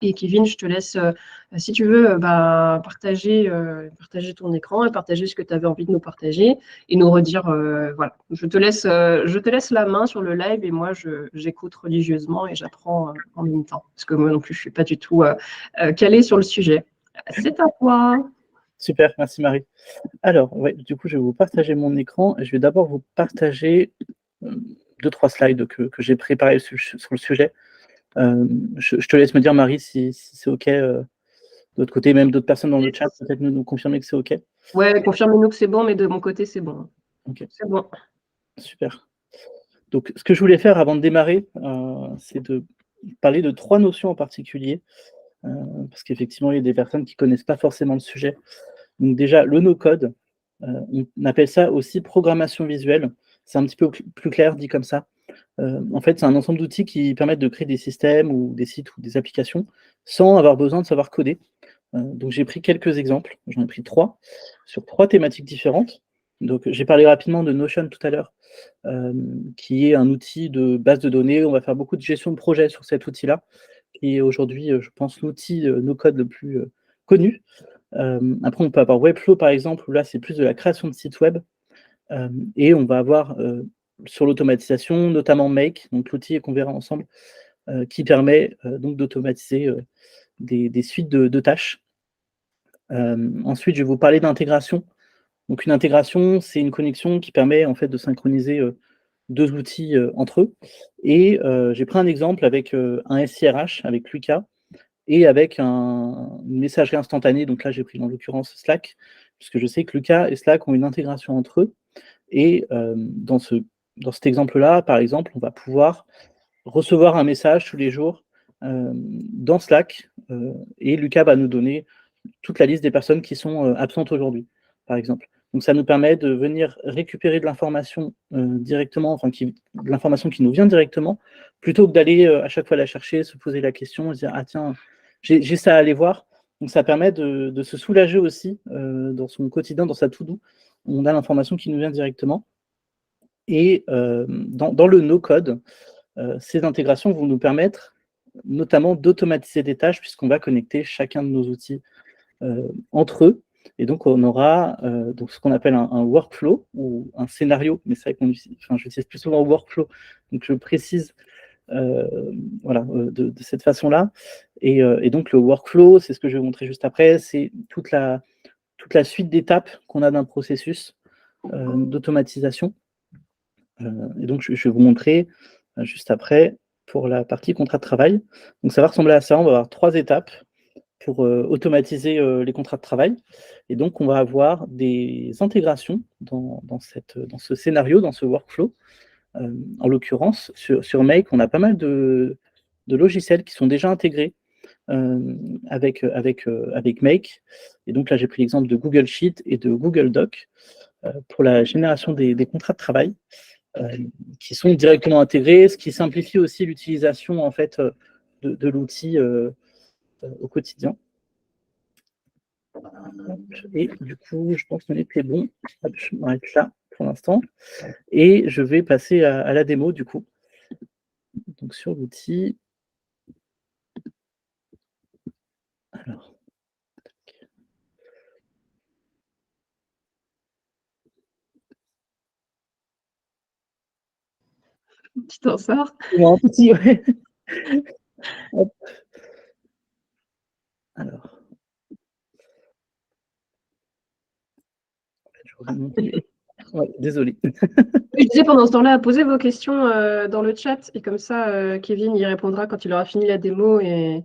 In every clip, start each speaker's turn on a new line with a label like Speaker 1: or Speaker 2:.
Speaker 1: Et Kevin, je te laisse, si tu veux, partager ton écran et partager ce que tu avais envie de nous partager et nous redire, voilà. Je te laisse la main sur le live et moi, j'écoute religieusement et j'apprends en même temps. Parce que moi non plus, je ne suis pas du tout calée sur le sujet. C'est à toi.
Speaker 2: Super, merci Marie. Alors, ouais, du coup, je vais vous partager mon écran et je vais d'abord vous partager 2-3 slides que j'ai préparés sur le sujet. Je te laisse me dire, Marie, si c'est OK. De l'autre côté, même d'autres personnes dans le chat, peut-être nous confirmer que c'est OK.
Speaker 1: Ouais, confirmez-nous que c'est bon, mais de mon côté, c'est bon.
Speaker 2: OK.
Speaker 1: C'est bon.
Speaker 2: Super. Donc, ce que je voulais faire avant de démarrer, c'est de parler de 3 notions en particulier, parce qu'effectivement, il y a des personnes qui ne connaissent pas forcément le sujet. Donc déjà, le no-code, on appelle ça aussi programmation visuelle. C'est un petit peu plus clair dit comme ça. En fait, c'est un ensemble d'outils qui permettent de créer des systèmes ou des sites ou des applications sans avoir besoin de savoir coder. Donc j'ai pris quelques exemples, j'en ai pris 3, sur 3 thématiques différentes. Donc j'ai parlé rapidement de Notion tout à l'heure, qui est un outil de base de données. On va faire beaucoup de gestion de projet sur cet outil-là, qui est aujourd'hui, je pense, l'outil no-code le plus connu. Après, on peut avoir Webflow, par exemple, où là, c'est plus de la création de sites web. Et on va avoir, sur l'automatisation, notamment Make, donc l'outil qu'on verra ensemble, qui permet donc d'automatiser des suites de tâches. Ensuite, je vais vous parler d'intégration. Donc une intégration, c'est une connexion qui permet en fait de synchroniser 2 outils entre eux. Et j'ai pris un exemple avec un SIRH, avec Lucas, et avec une messagerie instantanée. Donc là, j'ai pris en l'occurrence Slack, puisque je sais que Lucas et Slack ont une intégration entre eux. Et dans cet exemple-là, par exemple, on va pouvoir recevoir un message tous les jours dans Slack, et Lucas va nous donner toute la liste des personnes qui sont absentes aujourd'hui, par exemple. Donc ça nous permet de venir récupérer de l'information directement, enfin de l'information qui nous vient directement, plutôt que d'aller à chaque fois la chercher, se poser la question, se dire ah tiens, j'ai ça à aller voir. Donc ça permet de se soulager aussi dans son quotidien, dans sa to-do. On a l'information qui nous vient directement. Et dans le no-code, ces intégrations vont nous permettre notamment d'automatiser des tâches puisqu'on va connecter chacun de nos outils entre eux. Et donc, on aura donc ce qu'on appelle un workflow ou un scénario, mais c'est vrai qu'on j'utilise plus souvent workflow, donc je précise voilà, de cette façon-là. Et donc, le workflow, c'est ce que je vais vous montrer juste après, c'est toute la suite d'étapes qu'on a d'un processus d'automatisation. Et donc, je vais vous montrer juste après pour la partie contrat de travail. Donc, ça va ressembler à ça. On va avoir 3 étapes pour automatiser les contrats de travail. Et donc, on va avoir des intégrations dans ce scénario, dans ce workflow. En l'occurrence, sur Make, on a pas mal de logiciels qui sont déjà intégrés avec Make. Et donc là, j'ai pris l'exemple de Google Sheet et de Google Doc pour la génération des contrats de travail qui sont directement intégrés, ce qui simplifie aussi l'utilisation en fait de l'outil au quotidien. Et du coup, je pense qu'on était bon. Je m'arrête là pour l'instant. Et je vais passer à la démo du coup. Donc sur l'outil. Alors.
Speaker 1: Tu t'en sors?
Speaker 2: Non, un petit, ouais. Hop. Alors. Ouais, désolé.
Speaker 1: Je disais pendant ce temps-là, posez vos questions dans le chat et comme ça, Kevin y répondra quand il aura fini la démo. Et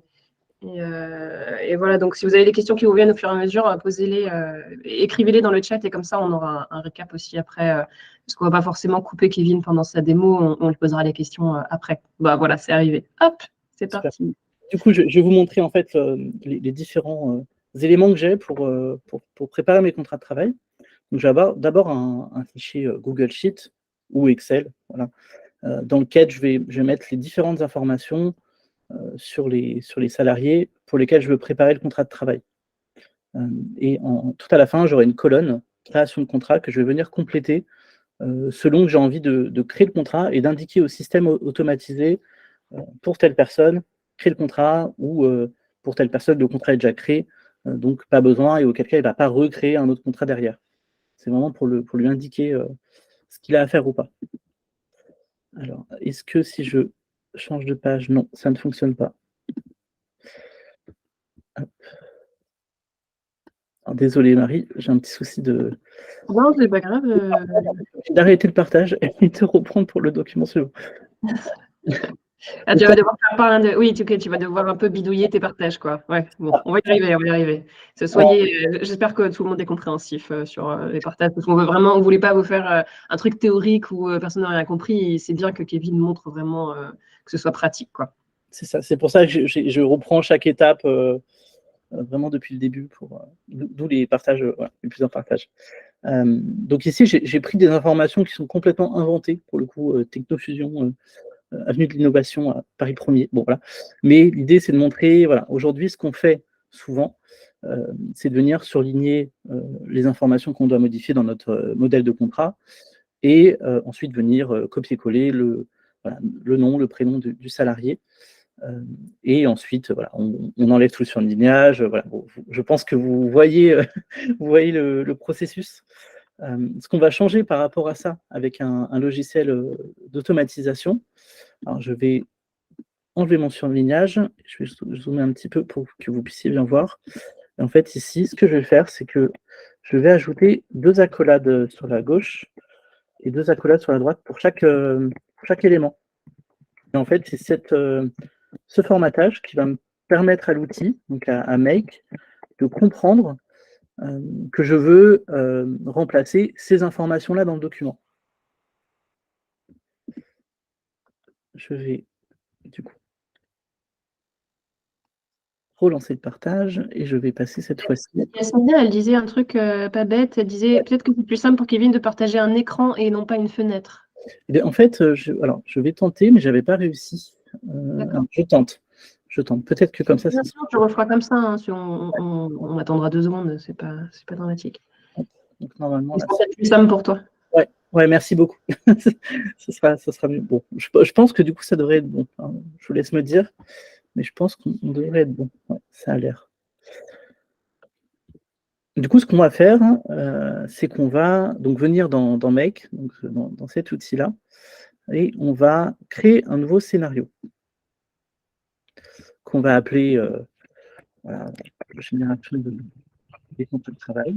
Speaker 1: voilà, donc si vous avez des questions qui vous viennent au fur et à mesure, posez-les, écrivez-les dans le chat et comme ça, on aura un récap aussi après. Parce qu'on ne va pas forcément couper Kevin pendant sa démo, on lui posera les questions après. Bah voilà, c'est arrivé. Hop, c'est parti.
Speaker 2: Du coup, je vais vous montrer en fait les différents éléments que j'ai pour préparer mes contrats de travail. Donc, je vais avoir d'abord un fichier Google Sheet ou Excel, voilà, dans lequel je vais mettre les différentes informations sur les salariés pour lesquels je veux préparer le contrat de travail. Et tout à la fin, j'aurai une colonne création de contrat que je vais venir compléter selon que j'ai envie de créer le contrat et d'indiquer au système automatisé pour telle personne, créer le contrat ou pour telle personne, le contrat est déjà créé, donc pas besoin, et auquel cas il ne va pas recréer un autre contrat derrière. C'est vraiment pour lui indiquer ce qu'il a à faire ou pas. Alors, est-ce que si je change de page, non, ça ne fonctionne pas. Alors, désolé Marie, j'ai un petit souci de...
Speaker 1: Non, c'est pas grave.
Speaker 2: D'arrêter le partage et de reprendre pour le document suivant.
Speaker 1: Ah, tu vas devoir faire part de... Oui, tu vas devoir un peu bidouiller tes partages, quoi. Ouais, bon, on va y arriver, on va y arriver. J'espère que tout le monde est compréhensif sur les partages, parce qu'on on voulait pas vous faire un truc théorique où personne n'a rien compris. C'est bien que Kevin montre vraiment que ce soit pratique, quoi.
Speaker 2: C'est ça, c'est pour ça que je reprends chaque étape vraiment depuis le début, d'où les partages, voilà, les plusieurs partages. Donc ici, j'ai pris des informations qui sont complètement inventées, pour le coup, Technofusion, avenue de l'innovation à Paris 1er. Bon, voilà. Mais l'idée, c'est de montrer, voilà, aujourd'hui, ce qu'on fait souvent, c'est de venir surligner les informations qu'on doit modifier dans notre modèle de contrat et ensuite venir copier-coller voilà, le nom, le prénom du salarié. Et ensuite, voilà, on enlève tout le surlignage. Voilà. Bon, je pense que vous voyez, vous voyez le processus. Ce qu'on va changer par rapport à ça avec un logiciel d'automatisation, alors je vais enlever mon surlignage, je vais zoomer un petit peu pour que vous puissiez bien voir. Et en fait, ici, ce que je vais faire, c'est que je vais ajouter 2 accolades sur la gauche et 2 accolades sur la droite pour chaque élément. Et en fait, c'est ce formatage qui va me permettre à l'outil, donc à Make, de comprendre que je veux remplacer ces informations-là dans le document. Je vais du coup relancer le partage et je vais passer cette fois-ci.
Speaker 1: Yasmina, elle disait un truc pas bête. Elle disait peut-être que c'est plus simple pour Kevin de partager un écran et non pas une fenêtre.
Speaker 2: Eh bien, en fait, je vais tenter, mais je n'avais pas réussi. Je tente. Peut-être que comme ça.
Speaker 1: Bien sûr, tu referas comme ça. Hein, si on attendra 2 secondes, c'est pas dramatique.
Speaker 2: Donc normalement,
Speaker 1: là, c'est plus simple pour toi.
Speaker 2: Ouais, merci beaucoup. ce sera mieux. Bon, je pense que du coup, ça devrait être bon. Hein, je vous laisse me dire, mais je pense qu'on devrait être bon. Ouais, ça a l'air. Du coup, ce qu'on va faire, c'est qu'on va donc venir dans Make, donc dans cet outil-là, et on va créer un nouveau scénario qu'on va appeler voilà, génération des contrats de travail.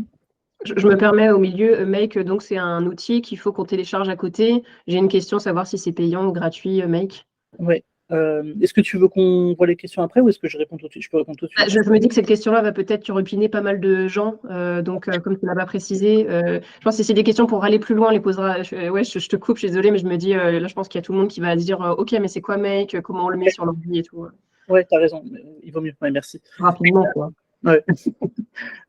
Speaker 1: Je me permets au milieu, Make, donc c'est un outil qu'il faut qu'on télécharge à côté. J'ai une question, savoir si c'est payant ou gratuit, Make.
Speaker 2: Ouais. Est-ce que tu veux qu'on voit les questions après ou est-ce que je réponds tout de suite? Je peux répondre tout de suite.
Speaker 1: Je me dis que cette question-là va peut-être turlupiner pas mal de gens. Donc, comme tu ne l'as pas précisé, je pense que si c'est des questions pour aller plus loin, on les posera. Je te coupe, je suis désolée, mais je me dis, là, je pense qu'il y a tout le monde qui va dire OK, mais c'est quoi Make? Comment on le met sur l'ordi et tout.
Speaker 2: Ouais, tu as raison. Il vaut mieux. Ouais, merci.
Speaker 1: Rapidement, quoi.
Speaker 2: Ouais.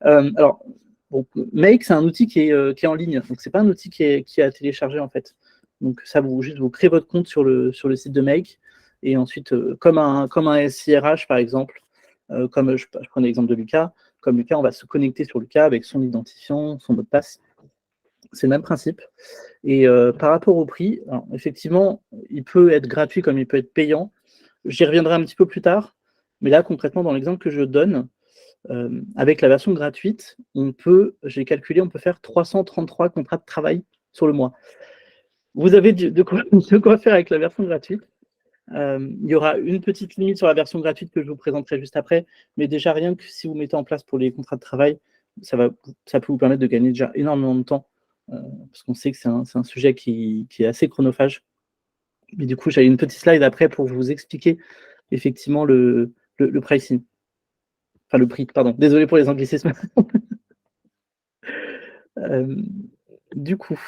Speaker 2: Alors, bon, Make, c'est un outil qui est en ligne. Donc, c'est pas un outil qui est à télécharger, en fait. Donc, ça, vous créez votre compte sur le site de Make. Et ensuite, comme un SIRH, par exemple, comme je prenais l'exemple de Lucas, comme Lucas, on va se connecter sur Lucas avec son identifiant, son mot de passe. C'est le même principe. Et par rapport au prix, alors, effectivement, il peut être gratuit comme il peut être payant. J'y reviendrai un petit peu plus tard. Mais là, concrètement, dans l'exemple que je donne, avec la version gratuite, j'ai calculé, on peut faire 333 contrats de travail sur le mois. Vous avez de quoi faire avec la version gratuite. Il y aura une petite limite sur la version gratuite que je vous présenterai juste après, mais déjà rien que si vous mettez en place pour les contrats de travail, ça peut vous permettre de gagner déjà énormément de temps, parce qu'on sait que c'est un sujet qui est assez chronophage. Mais du coup, j'avais une petite slide après pour vous expliquer effectivement le pricing. Enfin, le prix, pardon. Désolé pour les anglicismes. Du coup,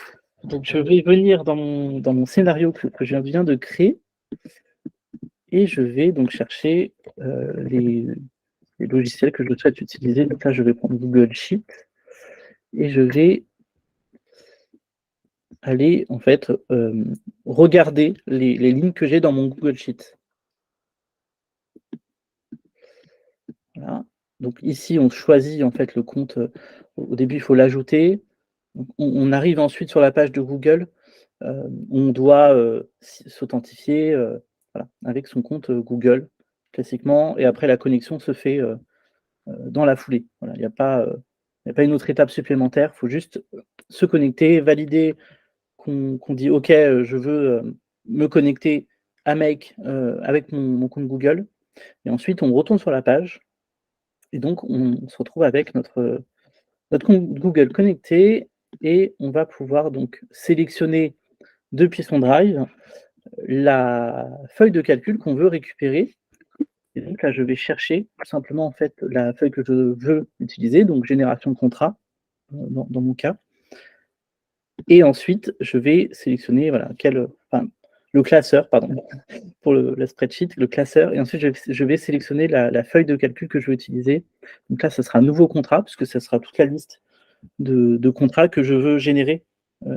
Speaker 2: donc je vais venir dans mon scénario que je viens de créer et je vais donc chercher les logiciels que je souhaite utiliser. Donc là, je vais prendre Google Sheet et je vais aller en fait regarder les lignes que j'ai dans mon Google Sheet. Voilà. Donc ici, on choisit en fait le compte. Au début, il faut l'ajouter. On arrive ensuite sur la page de Google. On doit s'authentifier voilà, avec son compte Google. classiquement, et après la connexion se fait dans la foulée. Voilà, il n'y a pas une autre étape supplémentaire, il faut juste se connecter, valider qu'on dit OK, je veux me connecter à Make avec mon compte Google, et ensuite on retourne sur la page, et donc on se retrouve avec notre compte Google connecté, et on va pouvoir donc sélectionner depuis son drive la feuille de calcul qu'on veut récupérer. Et donc là, je vais chercher tout simplement en fait la feuille que je veux utiliser, donc génération de contrat dans mon cas. Et ensuite, je vais sélectionner voilà, le classeur, pardon, pour la spreadsheet, le classeur. Et ensuite, je vais sélectionner la feuille de calcul que je veux utiliser. Donc là, ce sera un nouveau contrat, puisque ce sera toute la liste de contrats que je veux générer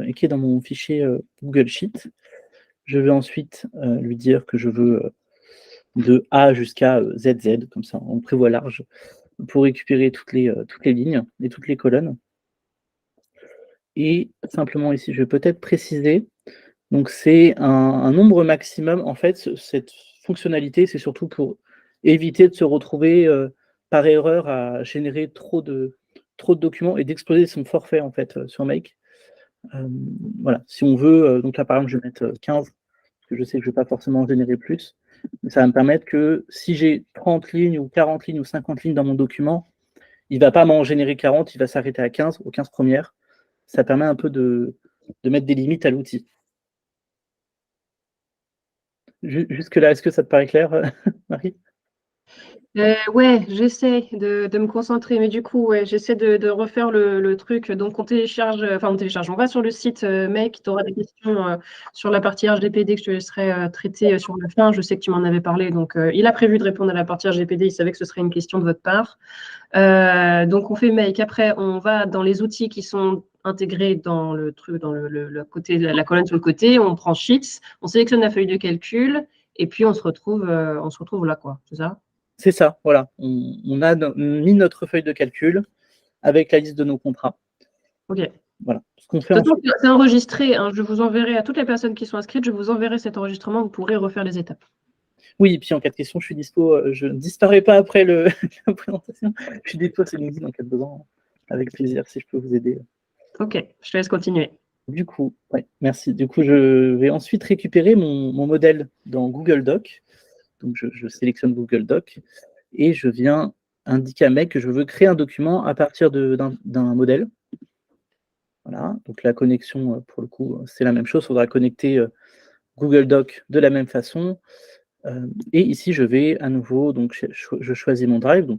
Speaker 2: et qui est dans mon fichier Google Sheet. Je vais ensuite lui dire que je veux de A jusqu'à ZZ, comme ça, on prévoit large, pour récupérer toutes les lignes et toutes les colonnes. Et simplement ici, je vais peut-être préciser, donc c'est un nombre maximum. En fait, cette fonctionnalité, c'est surtout pour éviter de se retrouver par erreur à générer trop de documents et d'exploser son forfait en fait sur Make. Voilà, si on veut, donc là par exemple, je vais mettre 15, parce que je sais que je ne vais pas forcément générer plus, mais ça va me permettre que si j'ai 30 lignes ou 40 lignes ou 50 lignes dans mon document, il ne va pas m'en générer 40, il va s'arrêter à 15, aux 15 premières. Ça permet un peu de mettre des limites à l'outil. Jusque-là, est-ce que ça te paraît clair, Marie?
Speaker 1: Ouais, j'essaie de me concentrer, mais du coup, ouais, j'essaie de refaire le truc. Donc, on va sur le site Make, tu auras des questions sur la partie RGPD que je te laisserai traiter sur la fin. Je sais que tu m'en avais parlé, donc il a prévu de répondre à la partie RGPD, il savait que ce serait une question de votre part. Donc, on fait Make. Après, on va dans les outils qui sont intégrés dans le truc, dans le côté, la colonne sur le côté, on prend Sheets, on sélectionne la feuille de calcul, et puis on se retrouve là, quoi, c'est ça?
Speaker 2: C'est ça, voilà. On a mis notre feuille de calcul avec la liste de nos contrats.
Speaker 1: Ok.
Speaker 2: Voilà. Ce qu'on fait
Speaker 1: De toute façon,
Speaker 2: ensuite.
Speaker 1: c'est enregistré, hein. Je vous enverrai à toutes les personnes qui sont inscrites, je vous enverrai cet enregistrement, vous pourrez refaire les étapes.
Speaker 2: Oui, et puis en cas de question, je suis dispo. Je ne disparais pas après la présentation. Je suis dispo sur LinkedIn en cas de besoin. Avec plaisir, si je peux vous aider.
Speaker 1: Ok, je te laisse continuer.
Speaker 2: Du coup, ouais, merci. Du coup, je vais ensuite récupérer mon modèle dans Google Doc. Donc, je sélectionne Google Doc et je viens indiquer à Meg que je veux créer un document à partir d'un modèle. Voilà, donc la connexion, pour le coup, c'est la même chose. Il faudra connecter Google Doc de la même façon. Et ici, je vais à nouveau, donc je choisis mon drive,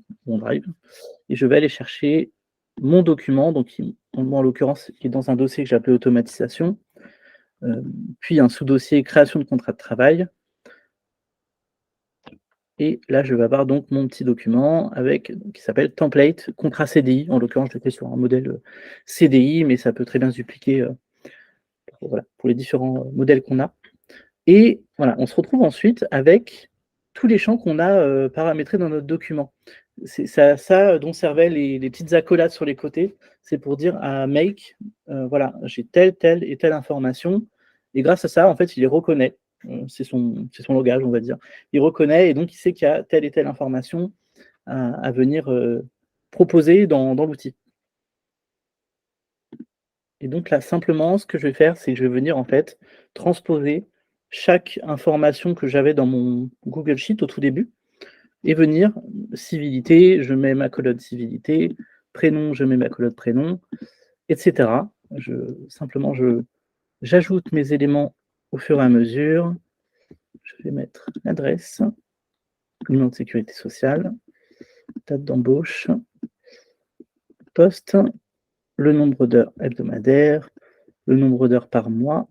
Speaker 2: et je vais aller chercher mon document, donc en l'occurrence, qui est dans un dossier que j'ai appelé automatisation, puis un sous-dossier création de contrat de travail. Et là, je vais avoir donc mon petit document qui s'appelle template contrat CDI. En l'occurrence, je l'ai fait sur un modèle CDI, mais ça peut très bien se dupliquer pour les différents modèles qu'on a. Et voilà, on se retrouve ensuite avec tous les champs qu'on a paramétrés dans notre document. C'est ça dont servaient les petites accolades sur les côtés. C'est pour dire à Make, voilà, j'ai telle et telle information. Et grâce à ça, en fait, il les reconnaît. C'est son langage, on va dire. Il reconnaît et donc il sait qu'il y a telle et telle information à venir proposer dans l'outil. Et donc là, simplement, ce que je vais faire, c'est que je vais venir en fait transposer chaque information que j'avais dans mon Google Sheet au tout début et venir civilité, je mets ma colonne civilité, prénom, je mets ma colonne prénom, etc. Simplement, j'ajoute mes éléments au fur et à mesure. Je vais mettre l'adresse, le nom de sécurité sociale, date d'embauche, poste, le nombre d'heures hebdomadaires, le nombre d'heures par mois,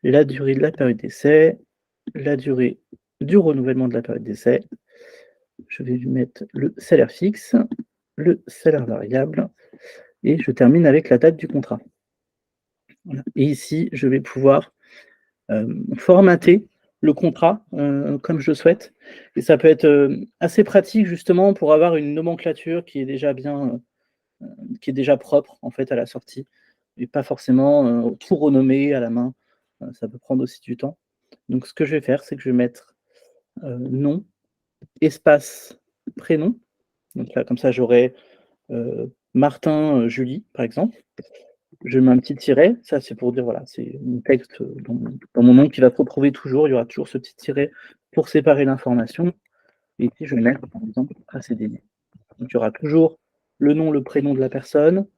Speaker 2: la durée de la période d'essai, la durée du renouvellement de la période d'essai. Je vais lui mettre le salaire fixe, le salaire variable, et je termine avec la date du contrat. Voilà. Et ici, je vais pouvoir formater le contrat comme je le souhaite. Et ça peut être assez pratique justement pour avoir une nomenclature qui est déjà qui est déjà propre en fait à la sortie, et pas forcément tout renommer à la main. Ça peut prendre aussi du temps. Donc ce que je vais faire, c'est que je vais mettre nom, espace, prénom. Donc là, comme ça, j'aurai Martin, Julie, par exemple. Je mets un petit tiret, ça c'est pour dire, voilà, c'est mon texte dans mon nom qui va se retrouver toujours, il y aura toujours ce petit tiret pour séparer l'information. Et ici, je vais mettre, par exemple, ACDI. Donc il y aura toujours le nom, le prénom de la personne,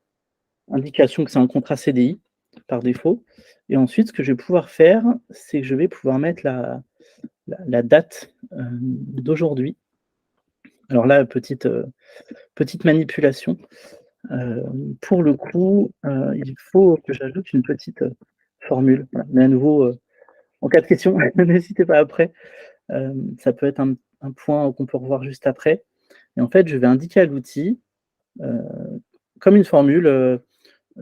Speaker 2: indication que c'est un contrat CDI par défaut. Et ensuite, ce que je vais pouvoir faire, c'est que je vais pouvoir mettre la date d'aujourd'hui. Alors là, petite manipulation. Pour le coup, il faut que j'ajoute une petite formule. Voilà. Mais à nouveau, en cas de question, n'hésitez pas après. Ça peut être un point qu'on peut revoir juste après. Et en fait, je vais indiquer à l'outil, comme une formule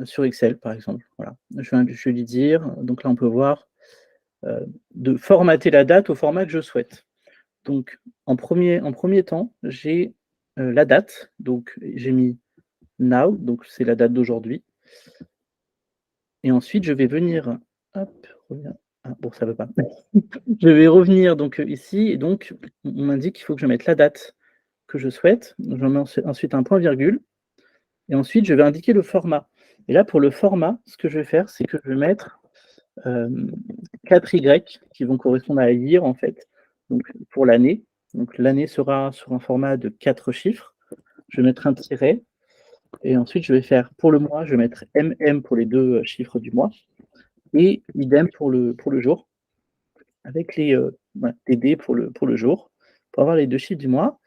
Speaker 2: sur Excel, par exemple. Voilà. Je vais lui dire, donc là, on peut voir, de formater la date au format que je souhaite. Donc, en premier temps, j'ai la date. Donc, j'ai mis now, donc c'est la date d'aujourd'hui. Et ensuite, je vais venir, hop, ah, bon, ça ne veut pas. Je vais revenir donc ici, et donc, on m'indique qu'il faut que je mette la date que je souhaite. Je mets ensuite un point virgule, et ensuite, je vais indiquer le format. Et là, pour le format, ce que je vais faire, c'est que je vais mettre 4Y qui vont correspondre à lire, en fait, donc pour l'année. Donc l'année sera sur un format de 4 chiffres. Je vais mettre un tiret, et ensuite, je vais faire, pour le mois, je vais mettre MM pour les 2 chiffres du mois, et idem pour le jour, avec les TD pour le jour, pour avoir les 2 chiffres du mois.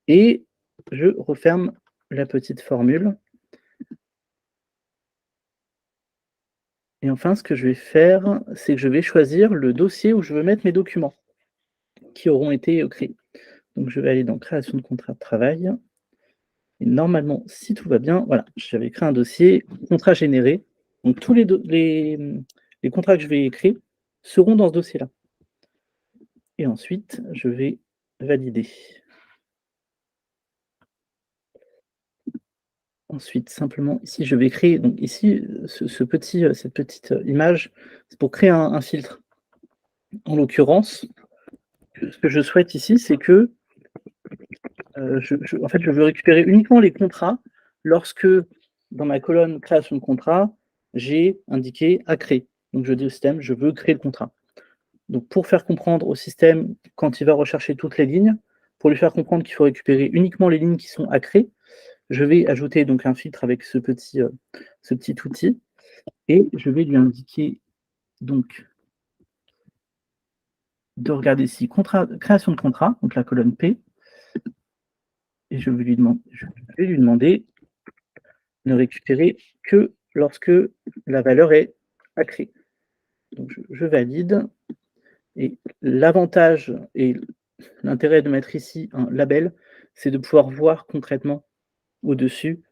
Speaker 2: Et je referme la petite formule. Et enfin, ce que je vais faire, c'est que je vais choisir le dossier où je veux mettre mes documents qui auront été créés. Donc, je vais aller dans création de contrat de travail. Et normalement, si tout va bien, voilà, j'avais créé un dossier, contrat généré. Donc, tous les contrats que je vais créer seront dans ce dossier-là. Et ensuite, je vais valider. Ensuite, simplement, ici, je vais créer, donc ici, cette petite image, c'est pour créer un filtre. En l'occurrence, ce que je souhaite ici, c'est que en fait, je veux récupérer uniquement les contrats lorsque, dans ma colonne création de contrat, j'ai indiqué à créer. Donc, je dis au système, je veux créer le contrat. Donc, pour faire comprendre au système, quand il va rechercher toutes les lignes, pour lui faire comprendre qu'il faut récupérer uniquement les lignes qui sont à créer, je vais ajouter donc un filtre avec ce petit outil, et je vais lui indiquer donc de regarder ici création de contrat, donc la colonne P, et je vais lui demander ne récupérer que lorsque la valeur est à créer. Donc je valide, et l'avantage et l'intérêt de mettre ici un label, c'est de pouvoir voir concrètement au-dessus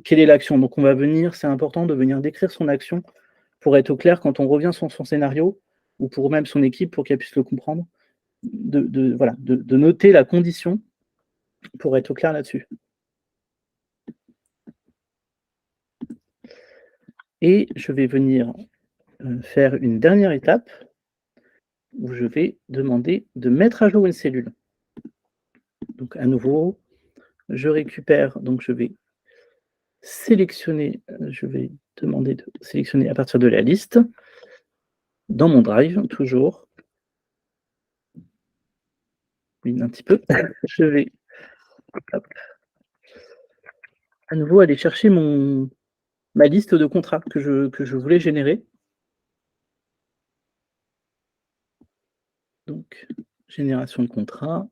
Speaker 2: quelle est l'action. Donc on va venir, c'est important de venir décrire son action pour être au clair quand on revient sur son scénario, ou pour même son équipe, pour qu'elle puisse le comprendre, de noter la condition pour être au clair là-dessus. Et je vais venir faire une dernière étape où je vais demander de mettre à jour une cellule. Donc à nouveau, je récupère, donc je vais sélectionner, je vais demander de sélectionner à partir de la liste, dans mon drive, toujours. Un petit peu. Je vais à nouveau aller chercher ma liste de contrats que je voulais générer. Donc, génération de contrat.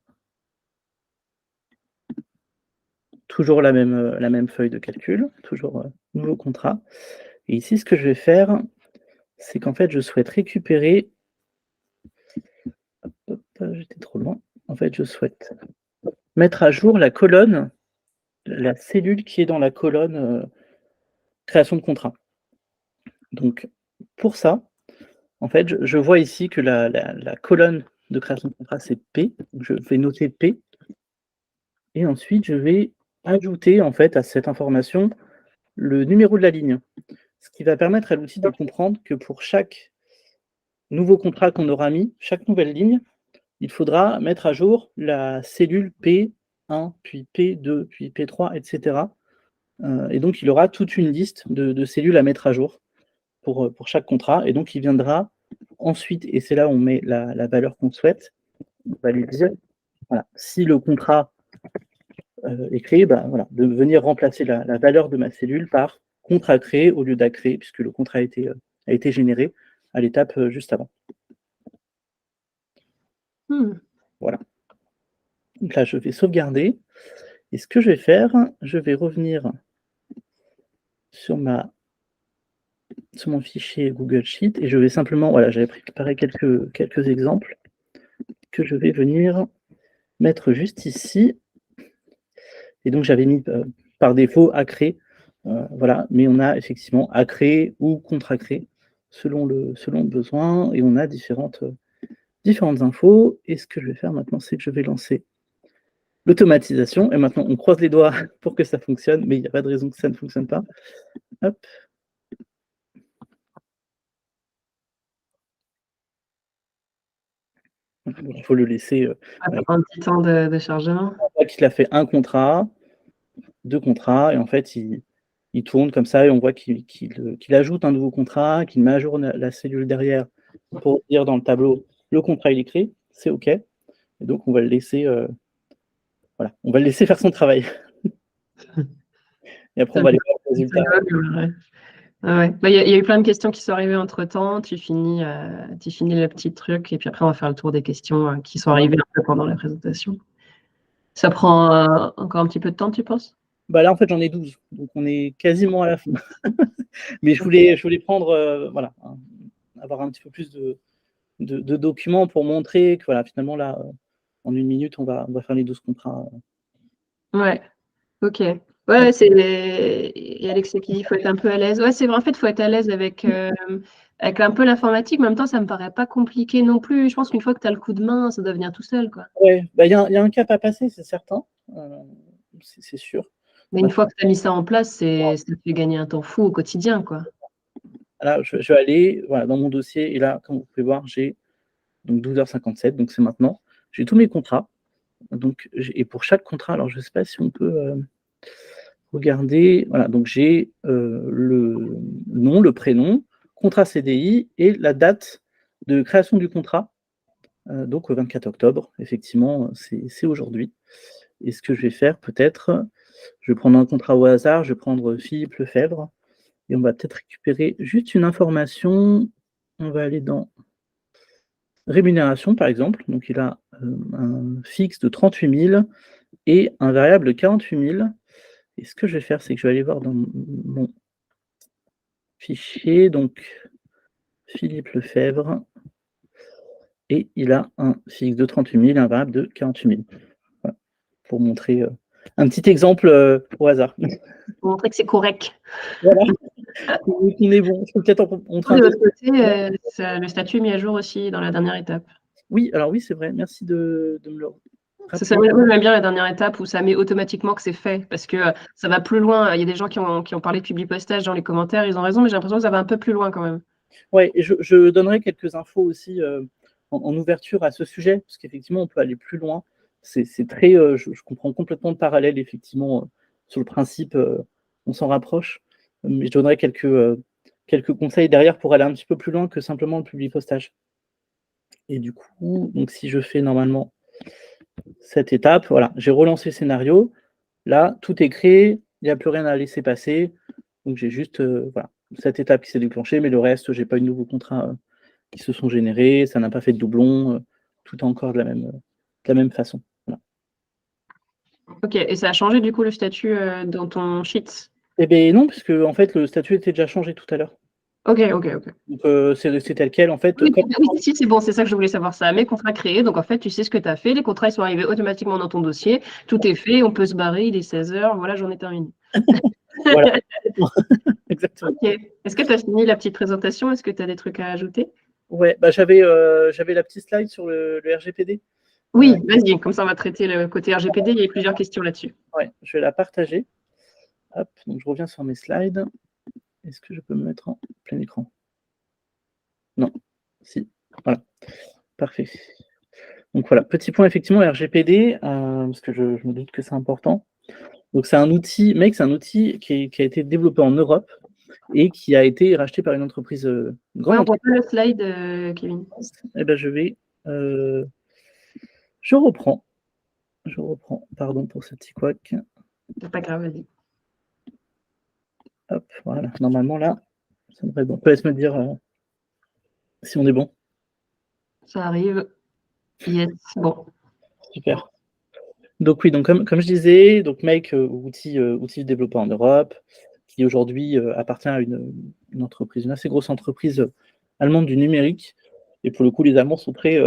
Speaker 2: Toujours la même feuille de calcul, toujours nouveau contrat. Et ici, ce que je vais faire, c'est qu'en fait, je souhaite récupérer. Hop, j'étais trop loin. En fait, je souhaite mettre à jour la colonne, la cellule qui est dans la colonne création de contrat. Donc, pour ça, en fait, je vois ici que la colonne de création de contrat, c'est P. Donc, je vais noter P. Et ensuite, je vais ajouter, en fait, à cette information le numéro de la ligne. Ce qui va permettre à l'outil de comprendre que pour chaque nouveau contrat qu'on aura mis, chaque nouvelle ligne il faudra mettre à jour la cellule P1, puis P2, puis P3, etc. Et donc, il aura toute une liste de cellules à mettre à jour pour chaque contrat. Et donc, il viendra ensuite, et c'est là où on met la valeur qu'on souhaite, on va lui dire, voilà, si le contrat est créé, ben, voilà, de venir remplacer la valeur de ma cellule par contrat créé au lieu d'accréé, puisque le contrat a été généré à l'étape juste avant. Voilà. Donc là, je vais sauvegarder. Et ce que je vais faire, je vais revenir sur mon fichier Google Sheet et je vais simplement, voilà, j'avais préparé quelques exemples que je vais venir mettre juste ici. Et donc, j'avais mis par défaut à créer, voilà, mais on a effectivement à créer ou contrat créé selon le besoin et on a différentes infos. Et ce que je vais faire maintenant, c'est que je vais lancer l'automatisation. Et maintenant, on croise les doigts pour que ça fonctionne, mais il n'y a pas de raison que ça ne fonctionne pas. Hop. Il faut le laisser.
Speaker 1: Ça prend un petit temps de chargement.
Speaker 2: Il a fait un contrat, 2 contrats, et en fait, il tourne comme ça, et on voit qu'il ajoute un nouveau contrat, qu'il met à jour la cellule derrière pour dire dans le tableau le contrat il est créé, c'est OK. Et donc, on va le laisser, voilà, on va le laisser faire son travail. Et après, on va aller voir le résultat.
Speaker 1: Ouais. Bah, y a eu plein de questions qui sont arrivées entre-temps. Tu finis le petit truc et puis après, on va faire le tour des questions qui sont arrivées un peu pendant la présentation. Ça prend encore un petit peu de temps, tu penses?
Speaker 2: Bah là, en fait, j'en ai 12, donc on est quasiment à la fin. Mais je voulais prendre, voilà, avoir un petit peu plus de documents pour montrer que, voilà, finalement, là, en 1 minute, on va faire les 12 contrats.
Speaker 1: Ouais, ok. Ouais, et Alexia qui dit qu'il faut être un peu à l'aise. Ouais, c'est vrai, en fait, il faut être à l'aise avec un peu l'informatique, mais en même temps, ça me paraît pas compliqué non plus. Je pense qu'une fois que tu as le coup de main, ça doit venir tout seul, quoi.
Speaker 2: Ouais, bah, y a un cap à passer, c'est certain, c'est sûr.
Speaker 1: Mais une fois que tu as mis ça en place, ça te fait gagner un temps fou au quotidien, quoi.
Speaker 2: Là, je vais aller, voilà, dans mon dossier et là, comme vous pouvez voir, j'ai donc 12h57, donc c'est maintenant. J'ai tous mes contrats. Donc, et pour chaque contrat, alors je ne sais pas si on peut regarder. Voilà, donc j'ai le nom, le prénom, contrat CDI et la date de création du contrat. Donc, au 24 octobre, effectivement, c'est aujourd'hui. Et ce que je vais faire, peut-être, je vais prendre un contrat au hasard, je vais prendre Philippe Lefebvre. Et on va peut-être récupérer juste une information. On va aller dans rémunération, par exemple. Donc, il a un fixe de 38 000 et un variable de 48 000. Et ce que je vais faire, c'est que je vais aller voir dans mon fichier. Donc, Philippe Lefebvre. Et il a un fixe de 38 000 et un variable de 48 000. Voilà, pour montrer un petit exemple au hasard.
Speaker 1: Pour montrer que c'est correct.
Speaker 2: Voilà. On est bon. Je peux peut-être
Speaker 1: De l'autre côté, le statut est mis à jour aussi dans la dernière étape.
Speaker 2: Oui, alors oui, c'est vrai. Merci de me le rappeler.
Speaker 1: Ça j'aime bien la dernière étape où ça met automatiquement que c'est fait parce que ça va plus loin. Il y a des gens qui ont parlé de publipostage dans les commentaires, ils ont raison, mais j'ai l'impression que ça va un peu plus loin quand même.
Speaker 2: Ouais, et je donnerai quelques infos aussi en ouverture à ce sujet, parce qu'effectivement, on peut aller plus loin. C'est très, je comprends complètement le parallèle, effectivement, sur le principe, on s'en rapproche, mais je donnerai quelques conseils derrière pour aller un petit peu plus loin que simplement le publipostage. Et du coup, donc si je fais normalement cette étape, voilà, j'ai relancé le scénario, là, tout est créé, il n'y a plus rien à laisser passer, donc j'ai juste voilà, cette étape qui s'est déclenchée, mais le reste, j'ai pas eu de nouveaux contrats qui se sont générés, ça n'a pas fait de doublons, tout est encore de la même façon. Voilà.
Speaker 1: Ok, et ça a changé du coup le statut dans ton sheet?
Speaker 2: Eh bien non, puisque en fait le statut était déjà changé tout à l'heure.
Speaker 1: Ok.
Speaker 2: Donc c'est tel quel en fait.
Speaker 1: Oui, si, c'est bon, c'est ça que je voulais savoir ça. Mes contrats créés, donc en fait, tu sais ce que tu as fait, les contrats ils sont arrivés automatiquement dans ton dossier, tout est fait, on peut se barrer, il est 16h, voilà, j'en ai terminé.
Speaker 2: Voilà, exactement.
Speaker 1: Ok. Est-ce que tu as fini la petite présentation? Est-ce que tu as des trucs à ajouter?
Speaker 2: Ouais, bah j'avais la petite slide sur le RGPD.
Speaker 1: Oui, vas-y, comme ça on va traiter le côté RGPD, il y a plusieurs questions là-dessus.
Speaker 2: Ouais, je vais la partager. Hop, donc je reviens sur mes slides. Est-ce que je peux me mettre en plein écran? Non. Si. Voilà. Parfait. Donc voilà, petit point effectivement RGPD, parce que je me doute que c'est important. Donc c'est un outil, Make, c'est un outil qui a été développé en Europe et qui a été racheté par une entreprise, une
Speaker 1: Ouais,
Speaker 2: grande
Speaker 1: on voit
Speaker 2: entreprise.
Speaker 1: pas le slide, Kevin.
Speaker 2: Eh ben je reprends. Pardon pour ce petit couac.
Speaker 1: C'est pas grave, vas-y.
Speaker 2: Hop, voilà. Normalement là, ça devrait être bon. Laisse me dire si on est bon.
Speaker 1: Ça arrive. Yes, bon.
Speaker 2: Super. Donc oui, donc comme je disais, donc Make, outil développé en Europe, qui aujourd'hui appartient à une entreprise, une assez grosse entreprise allemande du numérique. Et pour le coup, les Allemands sont très,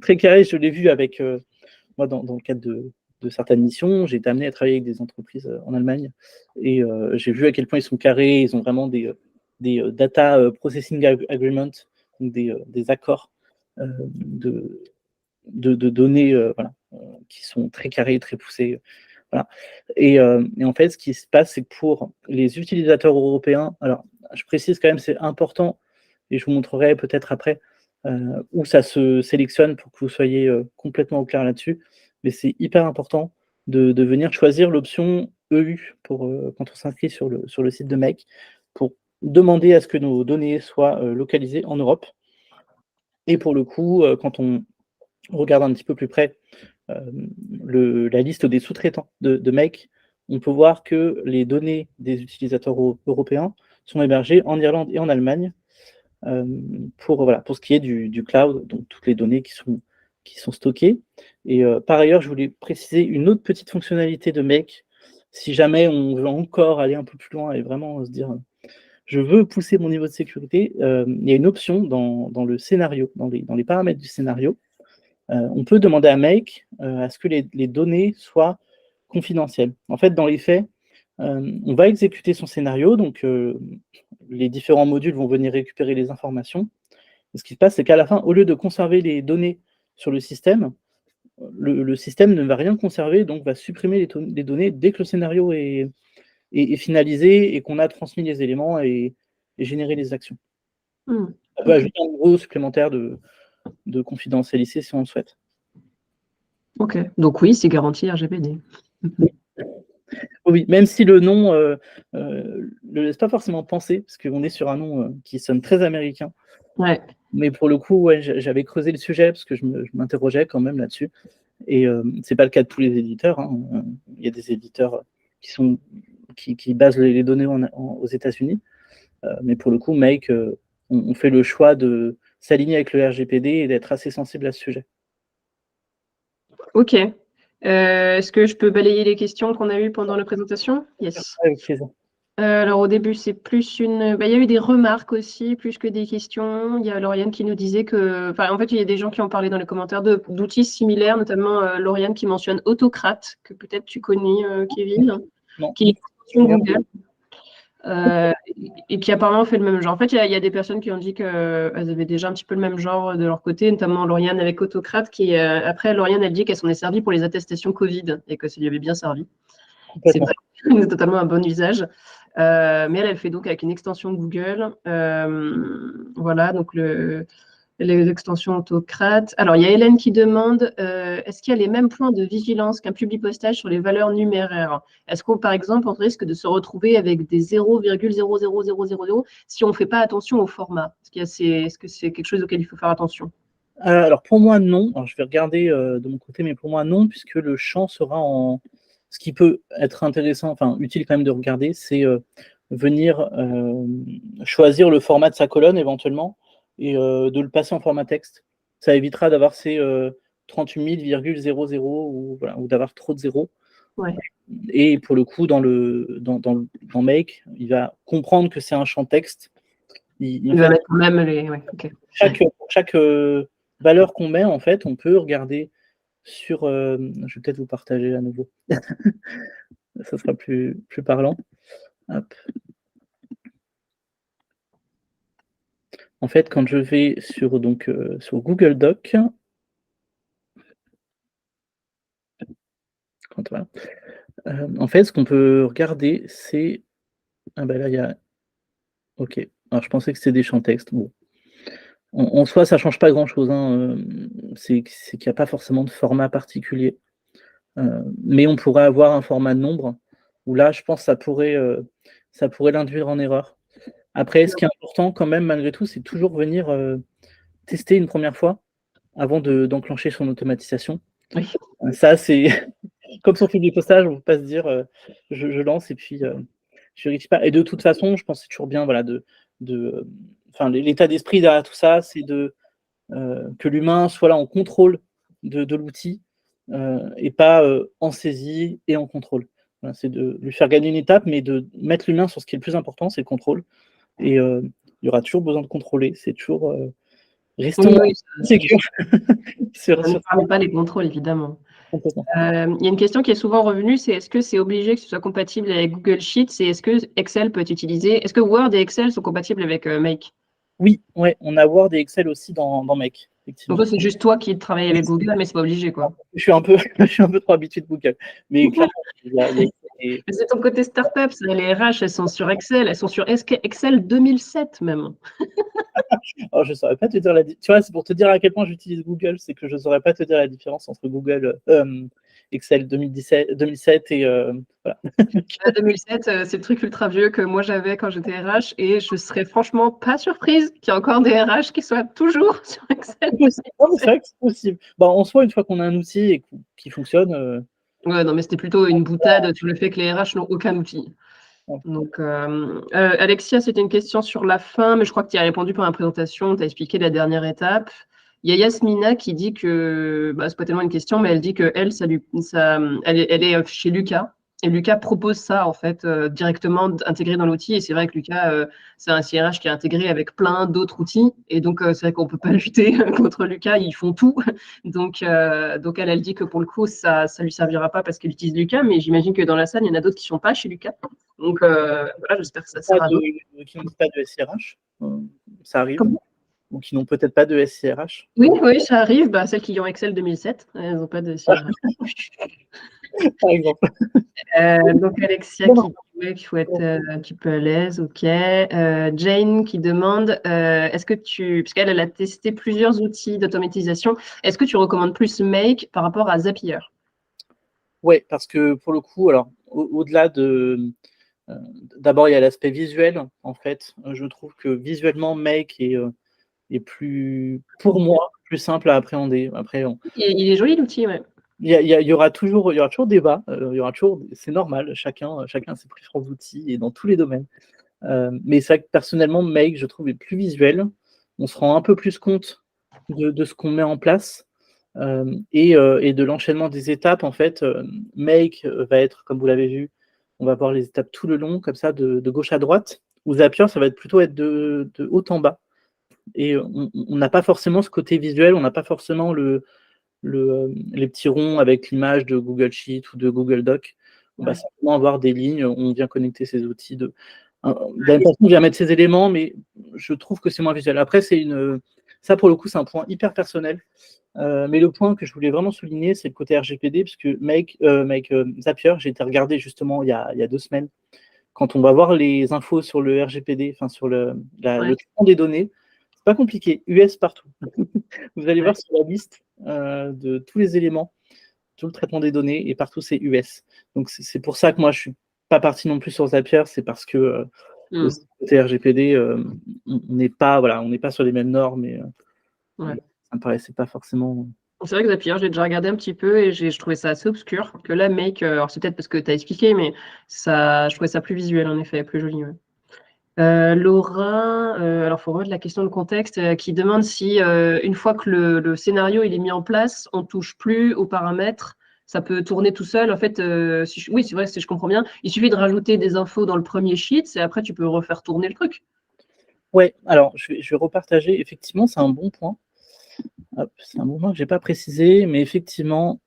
Speaker 2: très carrés. Je l'ai vu avec moi dans le cadre de certaines missions. J'ai été amené à travailler avec des entreprises en Allemagne et j'ai vu à quel point ils sont carrés. Ils ont vraiment des data processing agreements, donc des accords de données voilà, qui sont très carrés, très poussés. Voilà. Et en fait, ce qui se passe, c'est que pour les utilisateurs européens, alors je précise quand même, c'est important, et je vous montrerai peut-être après où ça se sélectionne pour que vous soyez complètement au clair là-dessus, mais c'est hyper important de venir choisir l'option EU pour, quand on s'inscrit sur le site de Make, pour demander à ce que nos données soient localisées en Europe. Et pour le coup, quand on regarde un petit peu plus près la liste des sous-traitants de Make, on peut voir que les données des utilisateurs européens sont hébergées en Irlande et en Allemagne pour ce qui est du cloud, donc toutes les données qui sont stockées. Et par ailleurs, je voulais préciser une autre petite fonctionnalité de Make, si jamais on veut encore aller un peu plus loin et vraiment se dire je veux pousser mon niveau de sécurité, il y a une option dans le scénario, dans les paramètres du scénario. On peut demander à Make à ce que les données soient confidentielles. En fait, dans les faits, on va exécuter son scénario, donc les différents modules vont venir récupérer les informations. Et ce qui se passe, c'est qu'à la fin, au lieu de conserver les données sur le système, le système ne va rien conserver, donc va supprimer les données dès que le scénario est finalisé et qu'on a transmis les éléments et généré les actions.
Speaker 1: Hmm,
Speaker 2: On peut
Speaker 1: ok.
Speaker 2: ajouter un niveau supplémentaire de confidentialité si on le souhaite.
Speaker 1: Ok. Donc oui, c'est garanti RGPD.
Speaker 2: Oui, même si le nom ne laisse pas forcément penser, parce qu'on est sur un nom qui sonne très américain.
Speaker 1: Ouais.
Speaker 2: Mais pour le coup, ouais, j'avais creusé le sujet parce que je m'interrogeais quand même là-dessus. Et c'est pas le cas de tous les éditeurs. Hein. Il y a des éditeurs qui basent les données aux États-Unis. Mais pour le coup, Make, on fait le choix de s'aligner avec le RGPD et d'être assez sensible à ce sujet.
Speaker 1: Ok. Est-ce que je peux balayer les questions qu'on a eues pendant la présentation? Yes.
Speaker 2: Avec plaisir.
Speaker 1: Alors au début, c'est plus une. Bah, il y a eu des remarques aussi, plus que des questions. Il y a Lauriane qui nous disait que. Enfin, en fait, il y a des gens qui ont parlé dans les commentaires d'outils similaires, notamment Lauriane qui mentionne Autocrate, que peut-être tu connais, Kevin,
Speaker 2: Non.
Speaker 1: qui est une extension Google. Et qui apparemment fait le même genre. En fait, il y a des personnes qui ont dit qu'elles avaient déjà un petit peu le même genre de leur côté, notamment Lauriane avec Autocrate, qui après, Lauriane, elle dit qu'elle s'en est servie pour les attestations Covid et que ça lui avait bien servi. C'est
Speaker 2: Complètement.
Speaker 1: totalement un bon usage. Mais elle fait donc avec une extension Google. Voilà, donc les extensions Autocrate. Alors, il y a Hélène qui demande est-ce qu'il y a les mêmes points de vigilance qu'un publipostage sur les valeurs numéraires? Est-ce qu'on, par exemple, on risque de se retrouver avec des 0,00000 si on ne fait pas attention au format? Est-ce que c'est quelque chose auquel il faut faire attention?
Speaker 2: Alors pour moi, non. Alors, je vais regarder de mon côté, mais pour moi, non, puisque le champ sera en. Ce qui peut être intéressant, enfin utile quand même de regarder, c'est venir choisir le format de sa colonne éventuellement et de le passer en format texte. Ça évitera d'avoir ces 38 000,00 ou, voilà, ou d'avoir trop de zéros.
Speaker 1: Ouais.
Speaker 2: Et pour le coup, dans Make, il va comprendre que c'est un champ texte.
Speaker 1: Il va mettre quand même les. Ouais, ok.
Speaker 2: Pour chaque valeur qu'on met, en fait, on peut regarder sur. Je vais peut-être vous partager à nouveau. Ça sera plus parlant. Hop. En fait, quand je vais sur Google Doc, voilà, en fait, ce qu'on peut regarder, c'est. Ah ben là, il y a. Ok. Alors, je pensais que c'était des champs texte. Bon. En soi, ça ne change pas grand-chose, hein, c'est qu'il n'y a pas forcément de format particulier. Mais on pourrait avoir un format de nombre, où là, je pense que ça pourrait l'induire en erreur. Après, ce qui est important quand même, malgré tout, c'est toujours venir tester une première fois avant d'enclencher son automatisation.
Speaker 1: Oui.
Speaker 2: Ça, c'est comme son fil du postage, on ne peut pas se dire je lance et puis je vérifie pas. Et de toute façon, je pense que c'est toujours bien, voilà, l'état d'esprit derrière tout ça, c'est que l'humain soit là en contrôle de l'outil et pas en saisie et en contrôle. Voilà, c'est de lui faire gagner une étape, mais de mettre l'humain sur ce qui est le plus important, c'est le contrôle. Et il y aura toujours besoin de contrôler. C'est toujours restons sécures.
Speaker 1: Ça ne permet pas les contrôles, évidemment. Il y a une question qui est souvent revenue, c'est est-ce que c'est obligé que ce soit compatible avec Google Sheets et est-ce que Excel peut être utilisé? Est-ce que Word et Excel sont compatibles avec Make?
Speaker 2: Oui, ouais, on a Word et Excel aussi dans Make, effectivement.
Speaker 1: Donc, c'est juste toi qui travailles avec Google, mais c'est pas obligé, quoi.
Speaker 2: Je suis un peu trop habitué de Google. Mais clairement,
Speaker 1: c'est ton côté startup, ça. Les RH, elles sont sur Excel, elles sont sur Excel 2007 même.
Speaker 2: Alors, je saurais pas te dire tu vois, c'est pour te dire à quel point j'utilise Google, c'est que je saurais pas te dire la différence entre Google, Excel 2007 et voilà.
Speaker 1: 2007, c'est le truc ultra vieux que moi j'avais quand j'étais RH et je serais franchement pas surprise qu'il y ait encore des RH qui soient toujours sur Excel.
Speaker 2: C'est vrai que c'est possible. En soi, une fois qu'on a un outil et qui fonctionne.
Speaker 1: Ouais, non, mais c'était plutôt une boutade sur le fait que les RH n'ont aucun outil. Donc, Alexia, c'était une question sur la fin, mais je crois que tu y as répondu pendant la présentation, tu as expliqué la dernière étape. Il y a Yasmina qui dit que, c'est pas tellement une question, mais elle dit que elle est chez Lucas, et Lucas propose ça, en fait, directement intégré dans l'outil, et c'est vrai que Lucas, c'est un CRH qui est intégré avec plein d'autres outils, et donc c'est vrai qu'on peut pas lutter contre Lucas, ils font tout. Donc elle dit que pour le coup, ça lui servira pas parce qu'elle utilise Lucas, mais j'imagine que dans la salle, il y en a d'autres qui sont pas chez Lucas. Donc voilà, j'espère que ça sert à d'autres.
Speaker 2: Qui n'ont pas de SIRH, ça arrive. Ou qui n'ont peut-être pas de SIRH.
Speaker 1: Oui, ça arrive. Celles qui ont Excel 2007, elles n'ont pas de SIRH.
Speaker 2: Par exemple.
Speaker 1: Donc Alexia qui faut être un petit peu à l'aise, ok. Jane qui demande, est-ce que puisqu'elle elle a testé plusieurs outils d'automatisation, est-ce que tu recommandes plus Make par rapport à Zapier?
Speaker 2: Oui, parce que pour le coup, alors au-delà d'abord il y a l'aspect visuel, en fait. Je trouve que visuellement Make est plus, pour moi, plus simple à appréhender. Après,
Speaker 1: il est joli l'outil, ouais.
Speaker 2: Il y aura toujours débat, c'est normal, chacun a ses préférences d'outils et dans tous les domaines. Mais c'est vrai que personnellement, Make, je trouve, est plus visuel. On se rend un peu plus compte de ce qu'on met en place et de l'enchaînement des étapes. En fait, Make va être, comme vous l'avez vu, on va voir les étapes tout le long, comme ça, de gauche à droite. Ou Zapier, ça va plutôt être de haut en bas. Et on n'a pas forcément ce côté visuel, on n'a pas forcément les petits ronds avec l'image de Google Sheet ou de Google Doc. On va simplement avoir des lignes, on vient connecter ces outils. On vient mettre ces éléments, mais je trouve que c'est moins visuel. Après, ça pour le coup, c'est un point hyper personnel. Mais le point que je voulais vraiment souligner, c'est le côté RGPD, puisque Zapier, j'ai été regardé justement il y a 2 semaines. Quand on va voir les infos sur le RGPD, enfin sur le traitement des données, c'est pas compliqué, US partout. Vous allez voir sur la liste de tous les éléments, tout le traitement des données, et partout c'est US. Donc c'est pour ça que moi je suis pas parti non plus sur Zapier, c'est parce que aussi, côté RGPD, on n'est pas sur les mêmes normes, et ça me paraissait pas forcément.
Speaker 1: C'est vrai que Zapier, j'ai déjà regardé un petit peu et je trouvais ça assez obscur. Que là, Make, alors c'est peut-être parce que tu as expliqué, mais je trouvais ça plus visuel en effet, plus joli. Ouais. Laura, alors il faut remettre la question de contexte, qui demande si une fois que le scénario il est mis en place, on ne touche plus aux paramètres, ça peut tourner tout seul. En fait, oui, c'est vrai, si je comprends bien, il suffit de rajouter des infos dans le premier sheet et après tu peux refaire tourner le truc.
Speaker 2: Ouais, alors je vais repartager. Effectivement, c'est un bon point. C'est un bon point que je n'ai pas précisé, mais effectivement,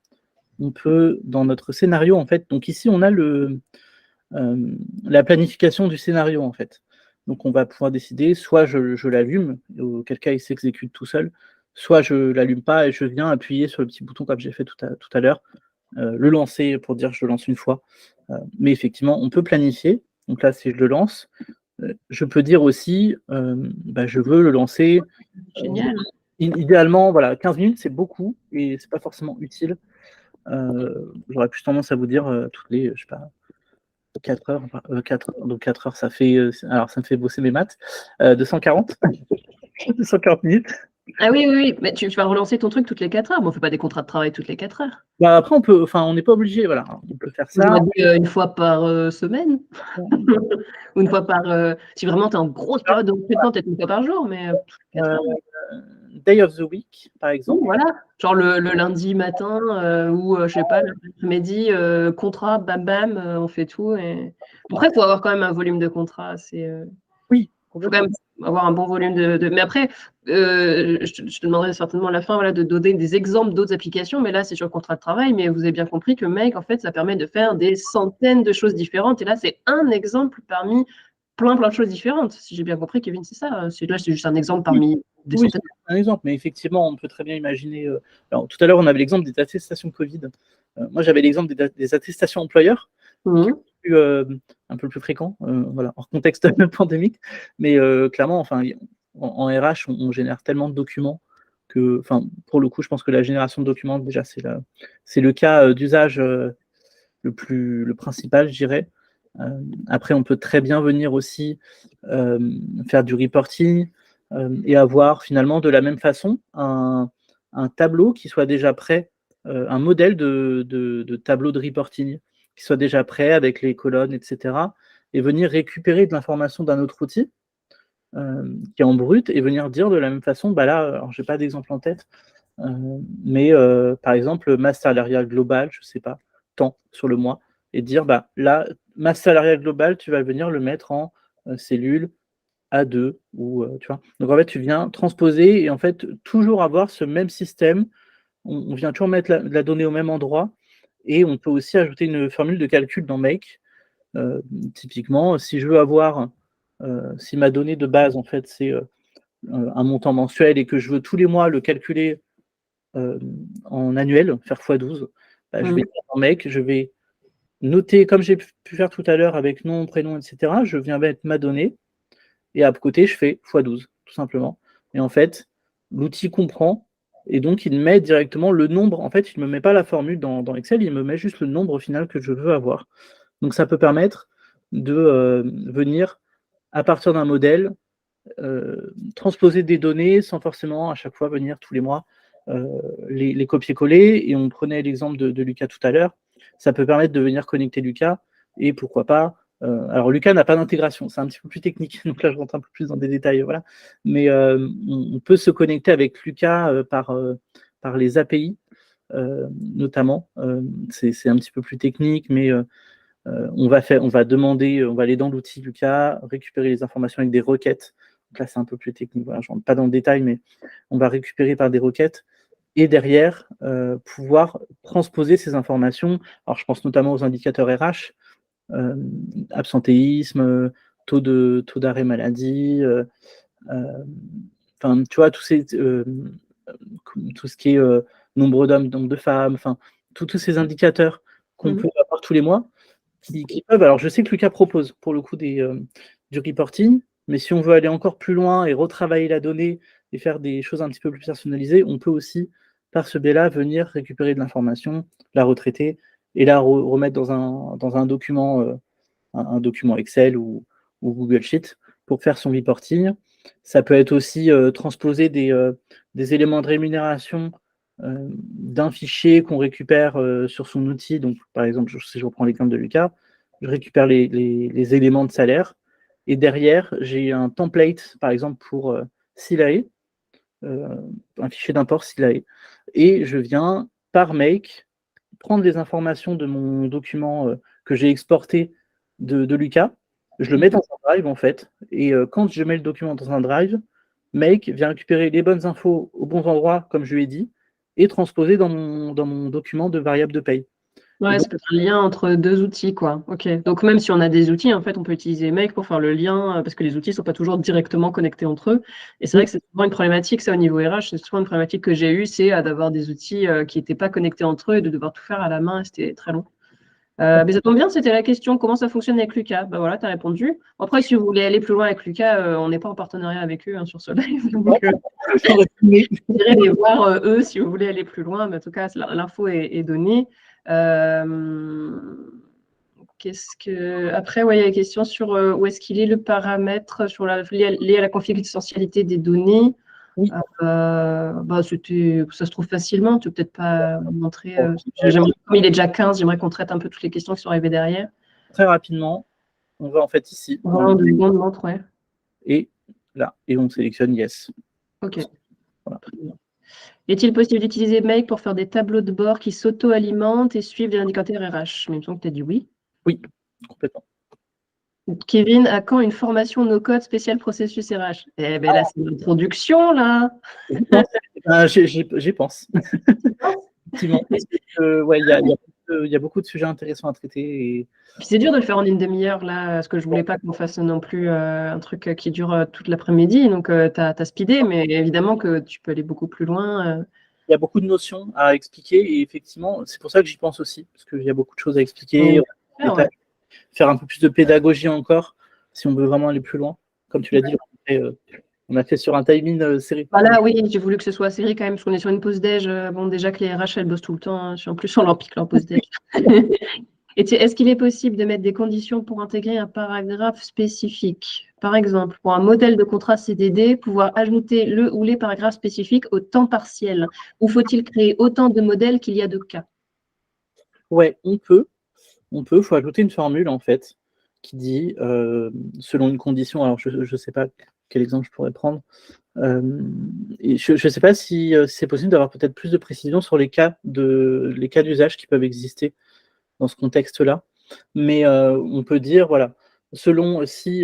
Speaker 2: on peut, dans notre scénario, en fait, donc ici on a la planification du scénario, en fait. Donc on va pouvoir décider, soit je l'allume, auquel cas il s'exécute tout seul, soit je ne l'allume pas et je viens appuyer sur le petit bouton comme j'ai fait tout à l'heure, le lancer pour dire que je le lance une fois. Mais effectivement, on peut planifier. Donc là, si je le lance, Je peux dire aussi, je veux le lancer.
Speaker 1: Génial.
Speaker 2: Idéalement, voilà, 15 minutes, c'est beaucoup et c'est pas forcément utile. J'aurais plus tendance à vous dire toutes les, je sais pas, 4 heures, 4 heures, donc 4 heures, ça fait, alors ça me fait bosser mes maths, 240, 240 minutes.
Speaker 1: Ah oui, oui, oui, mais tu vas relancer ton truc toutes les 4 heures. Bon, on fait pas des contrats de travail toutes les 4 heures.
Speaker 2: Bah, après, on n'est pas obligé, voilà, on peut faire ça.
Speaker 1: J'aurais dit une fois par semaine. Ou une fois par. Si vraiment tu es en grosse période de recrutement, peut-être une fois par jour, mais 4 heures.
Speaker 2: Day of the week, par
Speaker 1: Oui,
Speaker 2: exemple.
Speaker 1: voilà. Genre le lundi matin ou je sais pas, l'après-midi, contrat, bam bam, on fait tout. Et... Après, il faut avoir quand même un volume de contrat.
Speaker 2: Oui,
Speaker 1: Il faut quand
Speaker 2: complètement.
Speaker 1: même avoir un bon volume de... Mais après, je te demanderai certainement à la fin, voilà, de donner des exemples d'autres applications. Mais là, c'est sur le contrat de travail. Mais vous avez bien compris que Make, en fait, ça permet de faire des centaines de choses différentes. Et là, c'est un exemple parmi plein de choses différentes. Si j'ai bien compris, Kevin, c'est ça. Là, c'est juste un exemple
Speaker 2: Oui,
Speaker 1: parmi des
Speaker 2: oui,
Speaker 1: centaines.
Speaker 2: c'est un exemple, mais effectivement, on peut très bien imaginer. Alors, tout à l'heure, on avait l'exemple des attestations Covid. Moi, j'avais l'exemple des attestations employeurs,
Speaker 1: Mhm.
Speaker 2: un peu plus fréquent, voilà, hors contexte pandémique. Mais clairement, enfin, en RH, on génère tellement de documents que, enfin, pour le coup, je pense que la génération de documents, déjà, c'est le cas d'usage le principal, je dirais. Après, on peut très bien venir aussi faire du reporting et avoir finalement de la même façon un tableau qui soit déjà prêt, un modèle de tableau de reporting qui soit déjà prêt avec les colonnes, etc. Et venir récupérer de l'information d'un autre outil qui est en brut et venir dire de la même façon, bah là, alors j'ai pas d'exemple en tête, mais par exemple, masse salariale globale, je sais pas, tant sur le mois, et dire, bah là, masse salariale globale, tu vas venir le mettre en cellule A2, ou tu vois. Donc en fait, tu viens transposer et en fait, toujours avoir ce même système. On vient toujours mettre la donnée au même endroit et on peut aussi ajouter une formule de calcul dans Make. Typiquement, si je veux avoir, si ma donnée de base, en fait, c'est un montant mensuel et que je veux tous les mois le calculer en annuel, faire x12, bah, je vais
Speaker 1: Mhm.
Speaker 2: dire dans Make, je vais noter, comme j'ai pu faire tout à l'heure avec nom, prénom, etc., je viens mettre ma donnée, et à côté, je fais x12, tout simplement. Et en fait, l'outil comprend, et donc il met directement le nombre, en fait, il ne me met pas la formule dans Excel, il me met juste le nombre final que je veux avoir. Donc ça peut permettre de venir, à partir d'un modèle, transposer des données sans forcément à chaque fois venir tous les mois euh, les copier-coller. Et on prenait l'exemple de Lucas tout à l'heure. Ça peut permettre de venir connecter Lucas et pourquoi pas. Alors Lucas n'a pas d'intégration, c'est un petit peu plus technique, donc là je rentre un peu plus dans des détails, voilà. Mais on peut se connecter avec Lucas par les API, notamment. C'est un petit peu plus technique, mais on va demander, on va aller dans l'outil Lucas, récupérer les informations avec des requêtes. Donc là, c'est un peu plus technique. Voilà, je ne rentre pas dans le détail, mais on va récupérer par des requêtes et derrière, pouvoir transposer ces informations. Alors, je pense notamment aux indicateurs RH, euh, absentéisme, taux d'arrêt maladie, enfin, tu vois, tout ce qui est nombre d'hommes, nombre de femmes, enfin, tous ces indicateurs qu'on
Speaker 1: Mhm.
Speaker 2: peut avoir tous les mois qui peuvent. Alors, je sais que Lucas propose pour le coup du reporting, mais si on veut aller encore plus loin et retravailler la donnée et faire des choses un petit peu plus personnalisées, on peut aussi, par ce biais-là, venir récupérer de l'information, la retraiter et la remettre dans un document, un document Excel ou Google Sheet pour faire son reporting. Ça peut être aussi transposer des éléments de rémunération d'un fichier qu'on récupère sur son outil. Donc, par exemple, si je reprends l'exemple de Lucas, je récupère les éléments de salaire et derrière, j'ai un template, par exemple, pour Silae, un fichier d'import Silae, et je viens par make prendre les informations de mon document que j'ai exporté de Lucas, je le mets dans un drive en fait, et quand je mets le document dans un drive, Make vient récupérer les bonnes infos aux bons endroits, comme je lui ai dit, et transposer dans mon document de variable de paye. Et
Speaker 1: Ouais,
Speaker 2: donc,
Speaker 1: ça peut être un lien entre deux outils, quoi. Ok. Donc même si on a des outils, en fait, on peut utiliser Make pour faire le lien, parce que les outils ne sont pas toujours directement connectés entre eux. Et c'est vrai
Speaker 2: oui,
Speaker 1: que c'est souvent une problématique, ça, au niveau RH, c'est souvent une problématique que j'ai eue, c'est d'avoir des outils qui n'étaient pas connectés entre eux et de devoir tout faire à la main, et c'était très long. Mais ça tombe bien, c'était la question, comment ça fonctionne avec Lucas? Bah voilà, tu as répondu. Après, si vous voulez aller plus loin avec Lucas, on n'est pas en partenariat avec eux sur ce live. Donc, vous irez les voir eux si vous voulez aller plus loin. Mais en tout cas, l'info est donnée. Après, ouais, il y a la question sur où est-ce qu'il est le paramètre sur lié à la confidentialité des données.
Speaker 2: Oui.
Speaker 1: Ça se trouve facilement. Tu peux peut-être pas montrer. Comme il est déjà 15, j'aimerais qu'on traite un peu toutes les questions qui sont arrivées derrière.
Speaker 2: Très rapidement, on va en fait ici.
Speaker 1: Vraiment, 2 secondes, montre, ouais.
Speaker 2: Et là, et on sélectionne Yes.
Speaker 1: Ok.
Speaker 2: Voilà.
Speaker 1: Très bien. Est-il possible d'utiliser Make pour faire des tableaux de bord qui s'auto-alimentent et suivent les indicateurs RH? Mais il me semble que tu as dit oui.
Speaker 2: Oui, complètement.
Speaker 1: Kevin, à quand une formation no-code spéciale processus RH? Eh bien là, c'est l'introduction, là.
Speaker 2: J'y pense. Effectivement. Ouais, il y a beaucoup de sujets intéressants à traiter. Et
Speaker 1: puis c'est dur de le faire en une demi-heure, là, parce que je voulais pas qu'on fasse non plus un truc qui dure toute l'après-midi. Donc, tu as speedé, mais évidemment que tu peux aller beaucoup plus loin.
Speaker 2: Il y a beaucoup de notions à expliquer et effectivement, c'est pour ça que j'y pense aussi, parce qu'il y a beaucoup de choses à expliquer,
Speaker 1: Ouais.
Speaker 2: faire un peu plus de pédagogie encore, si on veut vraiment aller plus loin. Comme tu l'as dit, on a fait sur un timing serré.
Speaker 1: Voilà, oui, j'ai voulu que ce soit serré quand même, parce qu'on est sur une pause déj. Bon, déjà que les RH, elles bossent tout le temps. Hein. En plus, on leur pique leur pause déj. Est-ce qu'il est possible de mettre des conditions pour intégrer un paragraphe spécifique? Par exemple, pour un modèle de contrat CDD, pouvoir ajouter le ou les paragraphes spécifiques au temps partiel. Ou faut-il créer autant de modèles qu'il y a de cas?
Speaker 2: Ouais, on peut. Il faut ajouter une formule en fait qui dit selon une condition. Alors je ne sais pas quel exemple je pourrais prendre. Et je ne sais pas si c'est possible d'avoir peut-être plus de précision sur les cas d'usage qui peuvent exister dans ce contexte-là. Mais on peut dire, voilà, selon si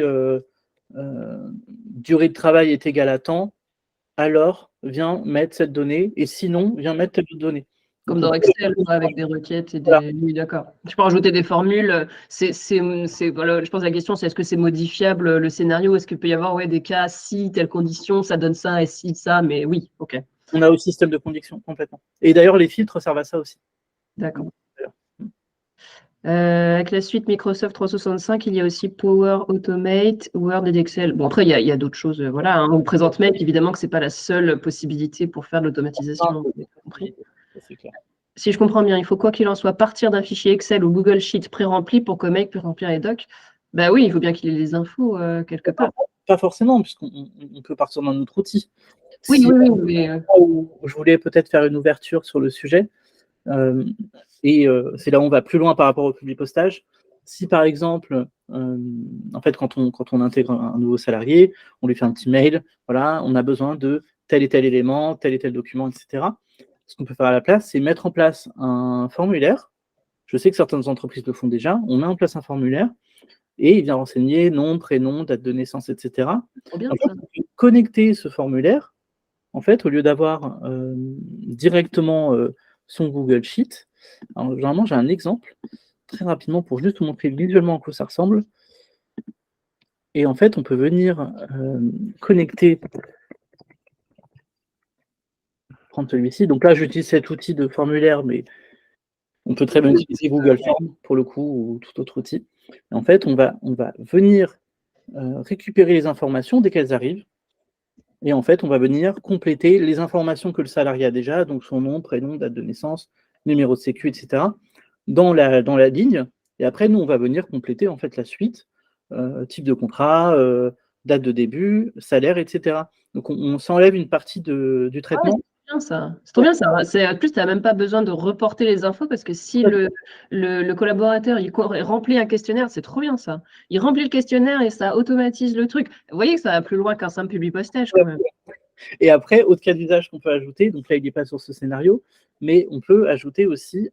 Speaker 2: durée de travail est égale à temps, alors viens mettre cette donnée, et sinon, viens mettre telle autre donnée.
Speaker 1: Comme dans Excel, avec des requêtes et des. Voilà. Oui, d'accord. Tu peux rajouter des formules. Voilà, je pense que la question, c'est est-ce que c'est modifiable le scénario? Est-ce qu'il peut y avoir des cas, si telle condition, ça donne ça, et si ça, mais oui, ok.
Speaker 2: On a aussi système de condition complètement. Et d'ailleurs, les filtres servent à ça aussi.
Speaker 1: D'accord. Avec la suite Microsoft 365, il y a aussi Power Automate, Word et Excel. Bon, après, il y a d'autres choses. Voilà, hein. On présente Make, évidemment que ce n'est pas la seule possibilité pour faire de l'automatisation.
Speaker 2: C'est clair.
Speaker 1: Si je comprends bien, il faut quoi qu'il en soit partir d'un fichier Excel ou Google Sheet pré-rempli pour que Make puisse remplir les docs. Bah oui, il faut bien qu'il ait les infos quelque part.
Speaker 2: Pas forcément, puisqu'on peut partir d'un autre outil.
Speaker 1: Oui,
Speaker 2: mais je voulais peut-être faire une ouverture sur le sujet. C'est là où on va plus loin par rapport au publipostage. Si par exemple, en fait, quand on intègre un nouveau salarié, on lui fait un petit mail, voilà, on a besoin de tel et tel élément, tel et tel document, etc. Ce qu'on peut faire à la place, c'est mettre en place un formulaire. Je sais que certaines entreprises le font déjà. On met en place un formulaire et il vient renseigner nom, prénom, date de naissance, etc.
Speaker 1: Trop bien,
Speaker 2: en fait, on peut connecter ce formulaire, en fait, au lieu d'avoir directement son Google Sheet. Alors, généralement, j'ai un exemple, très rapidement, pour juste vous montrer visuellement à quoi ça ressemble. Et en fait, on peut venir connecter, prendre celui-ci. Donc là, j'utilise cet outil de formulaire, mais on peut très bien utiliser Google Forms, pour le coup, ou tout autre outil. Et en fait, on va venir récupérer les informations dès qu'elles arrivent. Et en fait, on va venir compléter les informations que le salarié a déjà, donc son nom, prénom, date de naissance, numéro de sécu, etc., dans la ligne. Et après, nous, on va venir compléter en fait la suite, type de contrat, date de début, salaire, etc. Donc, on s'enlève une partie du traitement.
Speaker 1: C'est trop bien ça. En plus, tu n'as même pas besoin de reporter les infos parce que si le collaborateur il remplit un questionnaire, c'est trop bien ça. Il remplit le questionnaire et ça automatise le truc. Vous voyez que ça va plus loin qu'un simple publipostage quand même.
Speaker 2: Et après, autre cas d'usage qu'on peut ajouter, donc là, il n'est pas sur ce scénario, mais on peut ajouter aussi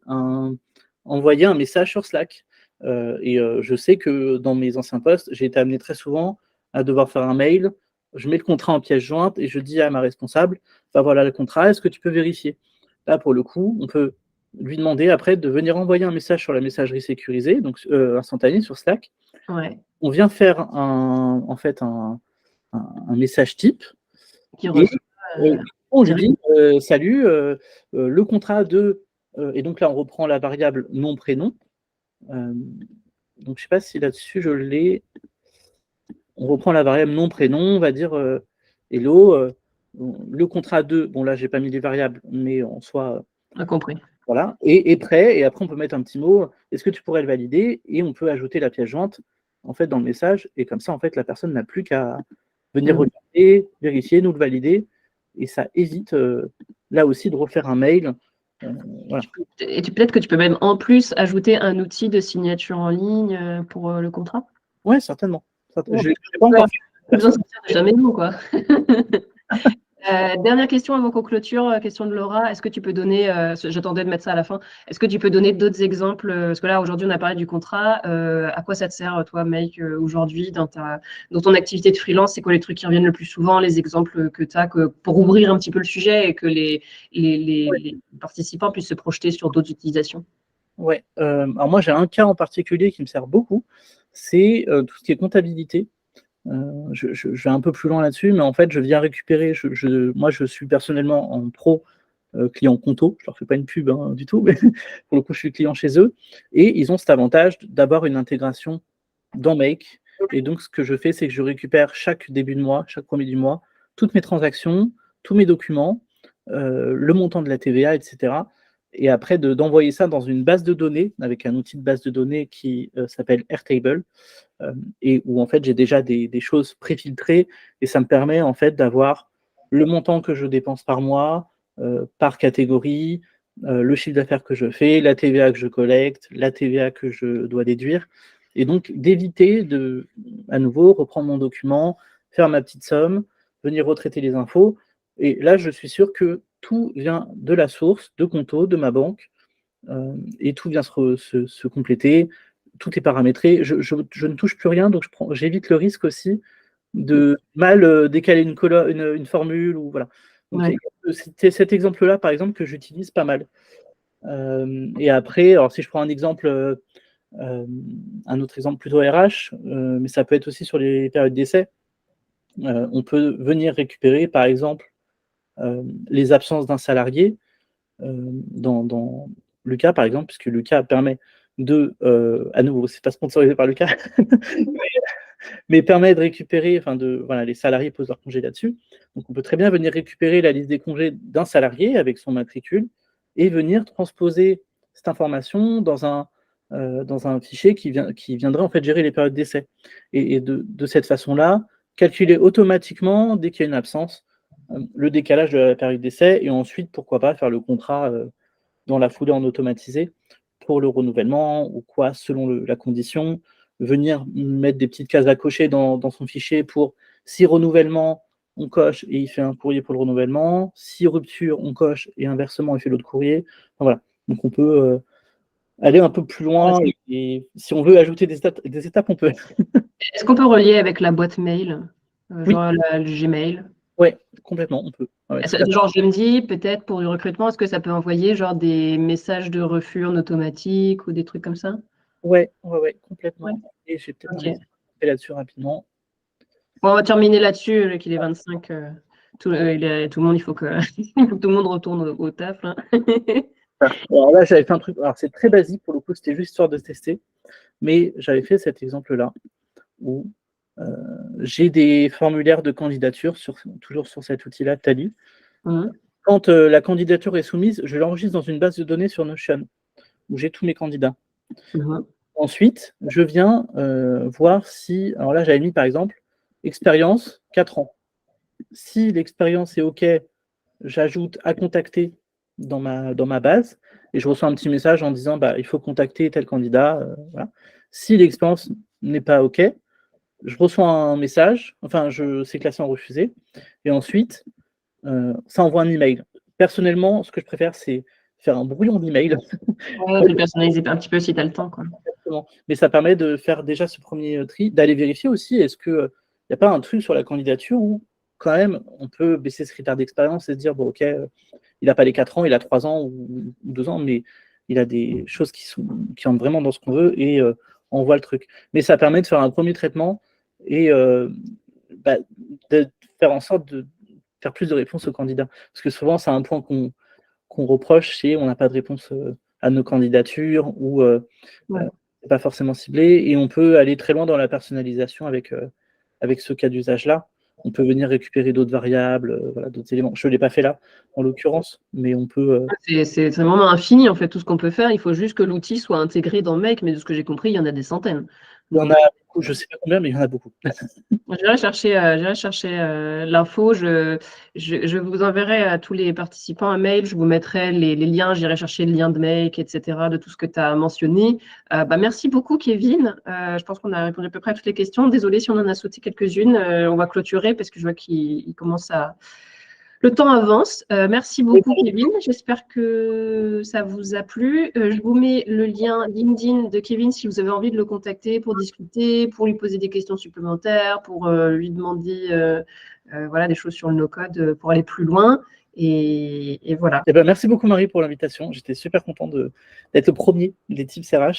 Speaker 2: envoyer un message sur Slack. Je sais que dans mes anciens postes, j'ai été amené très souvent à devoir faire un mail. Je mets le contrat en pièce jointe et je dis à ma responsable, bah voilà le contrat, est-ce que tu peux vérifier? Là, pour le coup, on peut lui demander après de venir envoyer un message sur la messagerie sécurisée, donc instantanée sur Slack.
Speaker 1: Ouais.
Speaker 2: On vient faire un message type. On lui dit salut, le contrat de. Et donc là, on reprend la variable nom-prénom. Donc, je ne sais pas si là-dessus, je l'ai. On reprend la variable nom, prénom, on va dire hello, le contrat 2, bon là, je n'ai pas mis les variables, mais en soi,
Speaker 1: Pas compris.
Speaker 2: voilà, et prêt, et après, on peut mettre un petit mot, est-ce que tu pourrais le valider? Et on peut ajouter la pièce jointe, en fait, dans le message, et comme ça, en fait, la personne n'a plus qu'à venir regarder, vérifier, nous le valider, et ça évite, là aussi, de refaire un mail. Voilà.
Speaker 1: Et peut-être que tu peux même en plus ajouter un outil de signature en ligne pour le contrat.
Speaker 2: Ouais, certainement.
Speaker 1: Ouais.
Speaker 2: Je n'ai pas encore fait.
Speaker 1: Pas besoin de sortir de jamais nous, quoi. Dernière question avant qu'on clôture, question de Laura. Est-ce que tu peux donner, j'attendais de mettre ça à la fin, est-ce que tu peux donner d'autres exemples? Parce que là, aujourd'hui, on a parlé du contrat. À quoi ça te sert, toi, Mike, aujourd'hui, dans ton activité de freelance? C'est quoi les trucs qui reviennent le plus souvent, les exemples que tu as pour ouvrir un petit peu le sujet et que les participants puissent se projeter sur d'autres utilisations?
Speaker 2: Ouais. Alors moi, j'ai un cas en particulier qui me sert beaucoup. C'est tout ce qui est comptabilité. Je vais un peu plus loin là-dessus, mais en fait, je viens récupérer. Moi, je suis personnellement en pro client Conto. Je leur fais pas une pub du tout, mais pour le coup, je suis client chez eux. Et ils ont cet avantage d'avoir une intégration dans Make. Et donc, ce que je fais, c'est que je récupère chaque début de mois, chaque premier du mois, toutes mes transactions, tous mes documents, le montant de la TVA, etc. Et après, d'envoyer ça dans une base de données, avec un outil de base de données qui s'appelle Airtable, et où en fait j'ai déjà des choses préfiltrées, et ça me permet en fait d'avoir le montant que je dépense par mois, par catégorie, le chiffre d'affaires que je fais, la TVA que je collecte, la TVA que je dois déduire, et donc d'éviter de, à nouveau, reprendre mon document, faire ma petite somme, venir retraiter les infos, et là je suis sûr que tout vient de la source, de Conto, de ma banque, et tout vient se compléter, tout est paramétré, je ne touche plus rien, donc j'évite le risque aussi de mal décaler une formule, ou voilà. Donc
Speaker 1: Ouais.
Speaker 2: c'était cet exemple-là, par exemple, que j'utilise pas mal. Et après, alors si je prends un exemple, un autre exemple plutôt RH, mais ça peut être aussi sur les périodes d'essai, on peut venir récupérer, par exemple, les absences d'un salarié dans Lucas, par exemple, puisque Lucas permet à nouveau, c'est pas sponsorisé par Lucas, mais permet de récupérer, voilà, les salariés posent leur congé là-dessus. Donc on peut très bien venir récupérer la liste des congés d'un salarié avec son matricule et venir transposer cette information dans un fichier qui viendrait en fait gérer les périodes d'essai. Et de cette façon-là, calculer automatiquement, dès qu'il y a une absence, le décalage de la période d'essai, et ensuite, pourquoi pas, faire le contrat dans la foulée en automatisé pour le renouvellement ou quoi, selon la condition, venir mettre des petites cases à cocher dans son fichier pour si renouvellement, on coche et il fait un courrier pour le renouvellement, si rupture, on coche et inversement, il fait l'autre courrier. Enfin, voilà. Donc on peut aller un peu plus loin, et si on veut ajouter des étapes, on peut.
Speaker 1: Est-ce qu'on peut relier avec la boîte mail,
Speaker 2: Oui.
Speaker 1: genre le Gmail?
Speaker 2: Ouais, complètement, on peut. Ouais,
Speaker 1: Genre, je me dis, peut-être pour du recrutement, est-ce que ça peut envoyer genre des messages de refus en automatique ou des trucs comme ça?
Speaker 2: ouais, complètement.
Speaker 1: Ouais.
Speaker 2: Et j'ai peut-être un
Speaker 1: Ok.
Speaker 2: exemple là-dessus rapidement.
Speaker 1: Bon, on va terminer là-dessus, qu'il est 25. Tout le monde, il faut que, il faut que tout le monde retourne au taf, là.
Speaker 2: Alors là, j'avais fait un truc, alors c'est très basique pour le coup, c'était juste histoire de tester, mais j'avais fait cet exemple-là où j'ai des formulaires de candidature, toujours sur cet outil-là, Tally.
Speaker 1: Mhm.
Speaker 2: Quand la candidature est soumise, je l'enregistre dans une base de données sur Notion, où j'ai tous mes candidats.
Speaker 1: Mhm.
Speaker 2: Ensuite, je viens voir si, alors là, j'avais mis par exemple, expérience 4 ans. Si l'expérience est OK, j'ajoute à contacter dans ma base, et je reçois un petit message en disant il faut contacter tel candidat. Voilà. Si l'expérience n'est pas OK, je reçois un message, c'est classé en refusé, et ensuite, ça envoie un email. Personnellement, ce que je préfère, c'est faire un brouillon d'email.
Speaker 1: Ouais, puis le personnaliser un petit peu si tu as le temps, quoi.
Speaker 2: Mais ça permet de faire déjà ce premier tri, d'aller vérifier aussi, est-ce qu'il n'y a pas un truc sur la candidature où, quand même, on peut baisser ce critère d'expérience et se dire, bon, OK, il n'a pas les 4 ans, il a 3 ans ou 2 ans, mais il a des choses qui entrent vraiment dans ce qu'on veut, et on voit le truc. Mais ça permet de faire un premier traitement et de faire en sorte de faire plus de réponses aux candidats. Parce que souvent, c'est un point qu'on reproche, c'est on n'a pas de réponse à nos candidatures, ou
Speaker 1: Ouais.
Speaker 2: pas forcément ciblé, et on peut aller très loin dans la personnalisation avec ce cas d'usage-là. On peut venir récupérer d'autres variables, voilà, d'autres éléments. Je ne l'ai pas fait là, en l'occurrence, mais on peut...
Speaker 1: C'est vraiment infini, en fait, tout ce qu'on peut faire. Il faut juste que l'outil soit intégré dans Make, mais de ce que j'ai compris, il y en a des centaines.
Speaker 2: Il y en a beaucoup, je ne sais pas combien, mais il y en a beaucoup.
Speaker 1: J'irai chercher l'info. Je vous enverrai à tous les participants un mail. Je vous mettrai les liens. J'irai chercher le lien de Make, etc., de tout ce que tu as mentionné. Merci beaucoup, Kevin. Je pense qu'on a répondu à peu près à toutes les questions. Désolée si on en a sauté quelques-unes. On va clôturer parce que je vois qu'il commence à... Le temps avance. Merci beaucoup, Kevin. J'espère que ça vous a plu. Je vous mets le lien LinkedIn de Kevin si vous avez envie de le contacter pour discuter, pour lui poser des questions supplémentaires, pour lui demander voilà, des choses sur le no-code pour aller plus loin. Et voilà.
Speaker 2: Merci beaucoup, Marie, pour l'invitation. J'étais super content d'être le premier des Tips RH.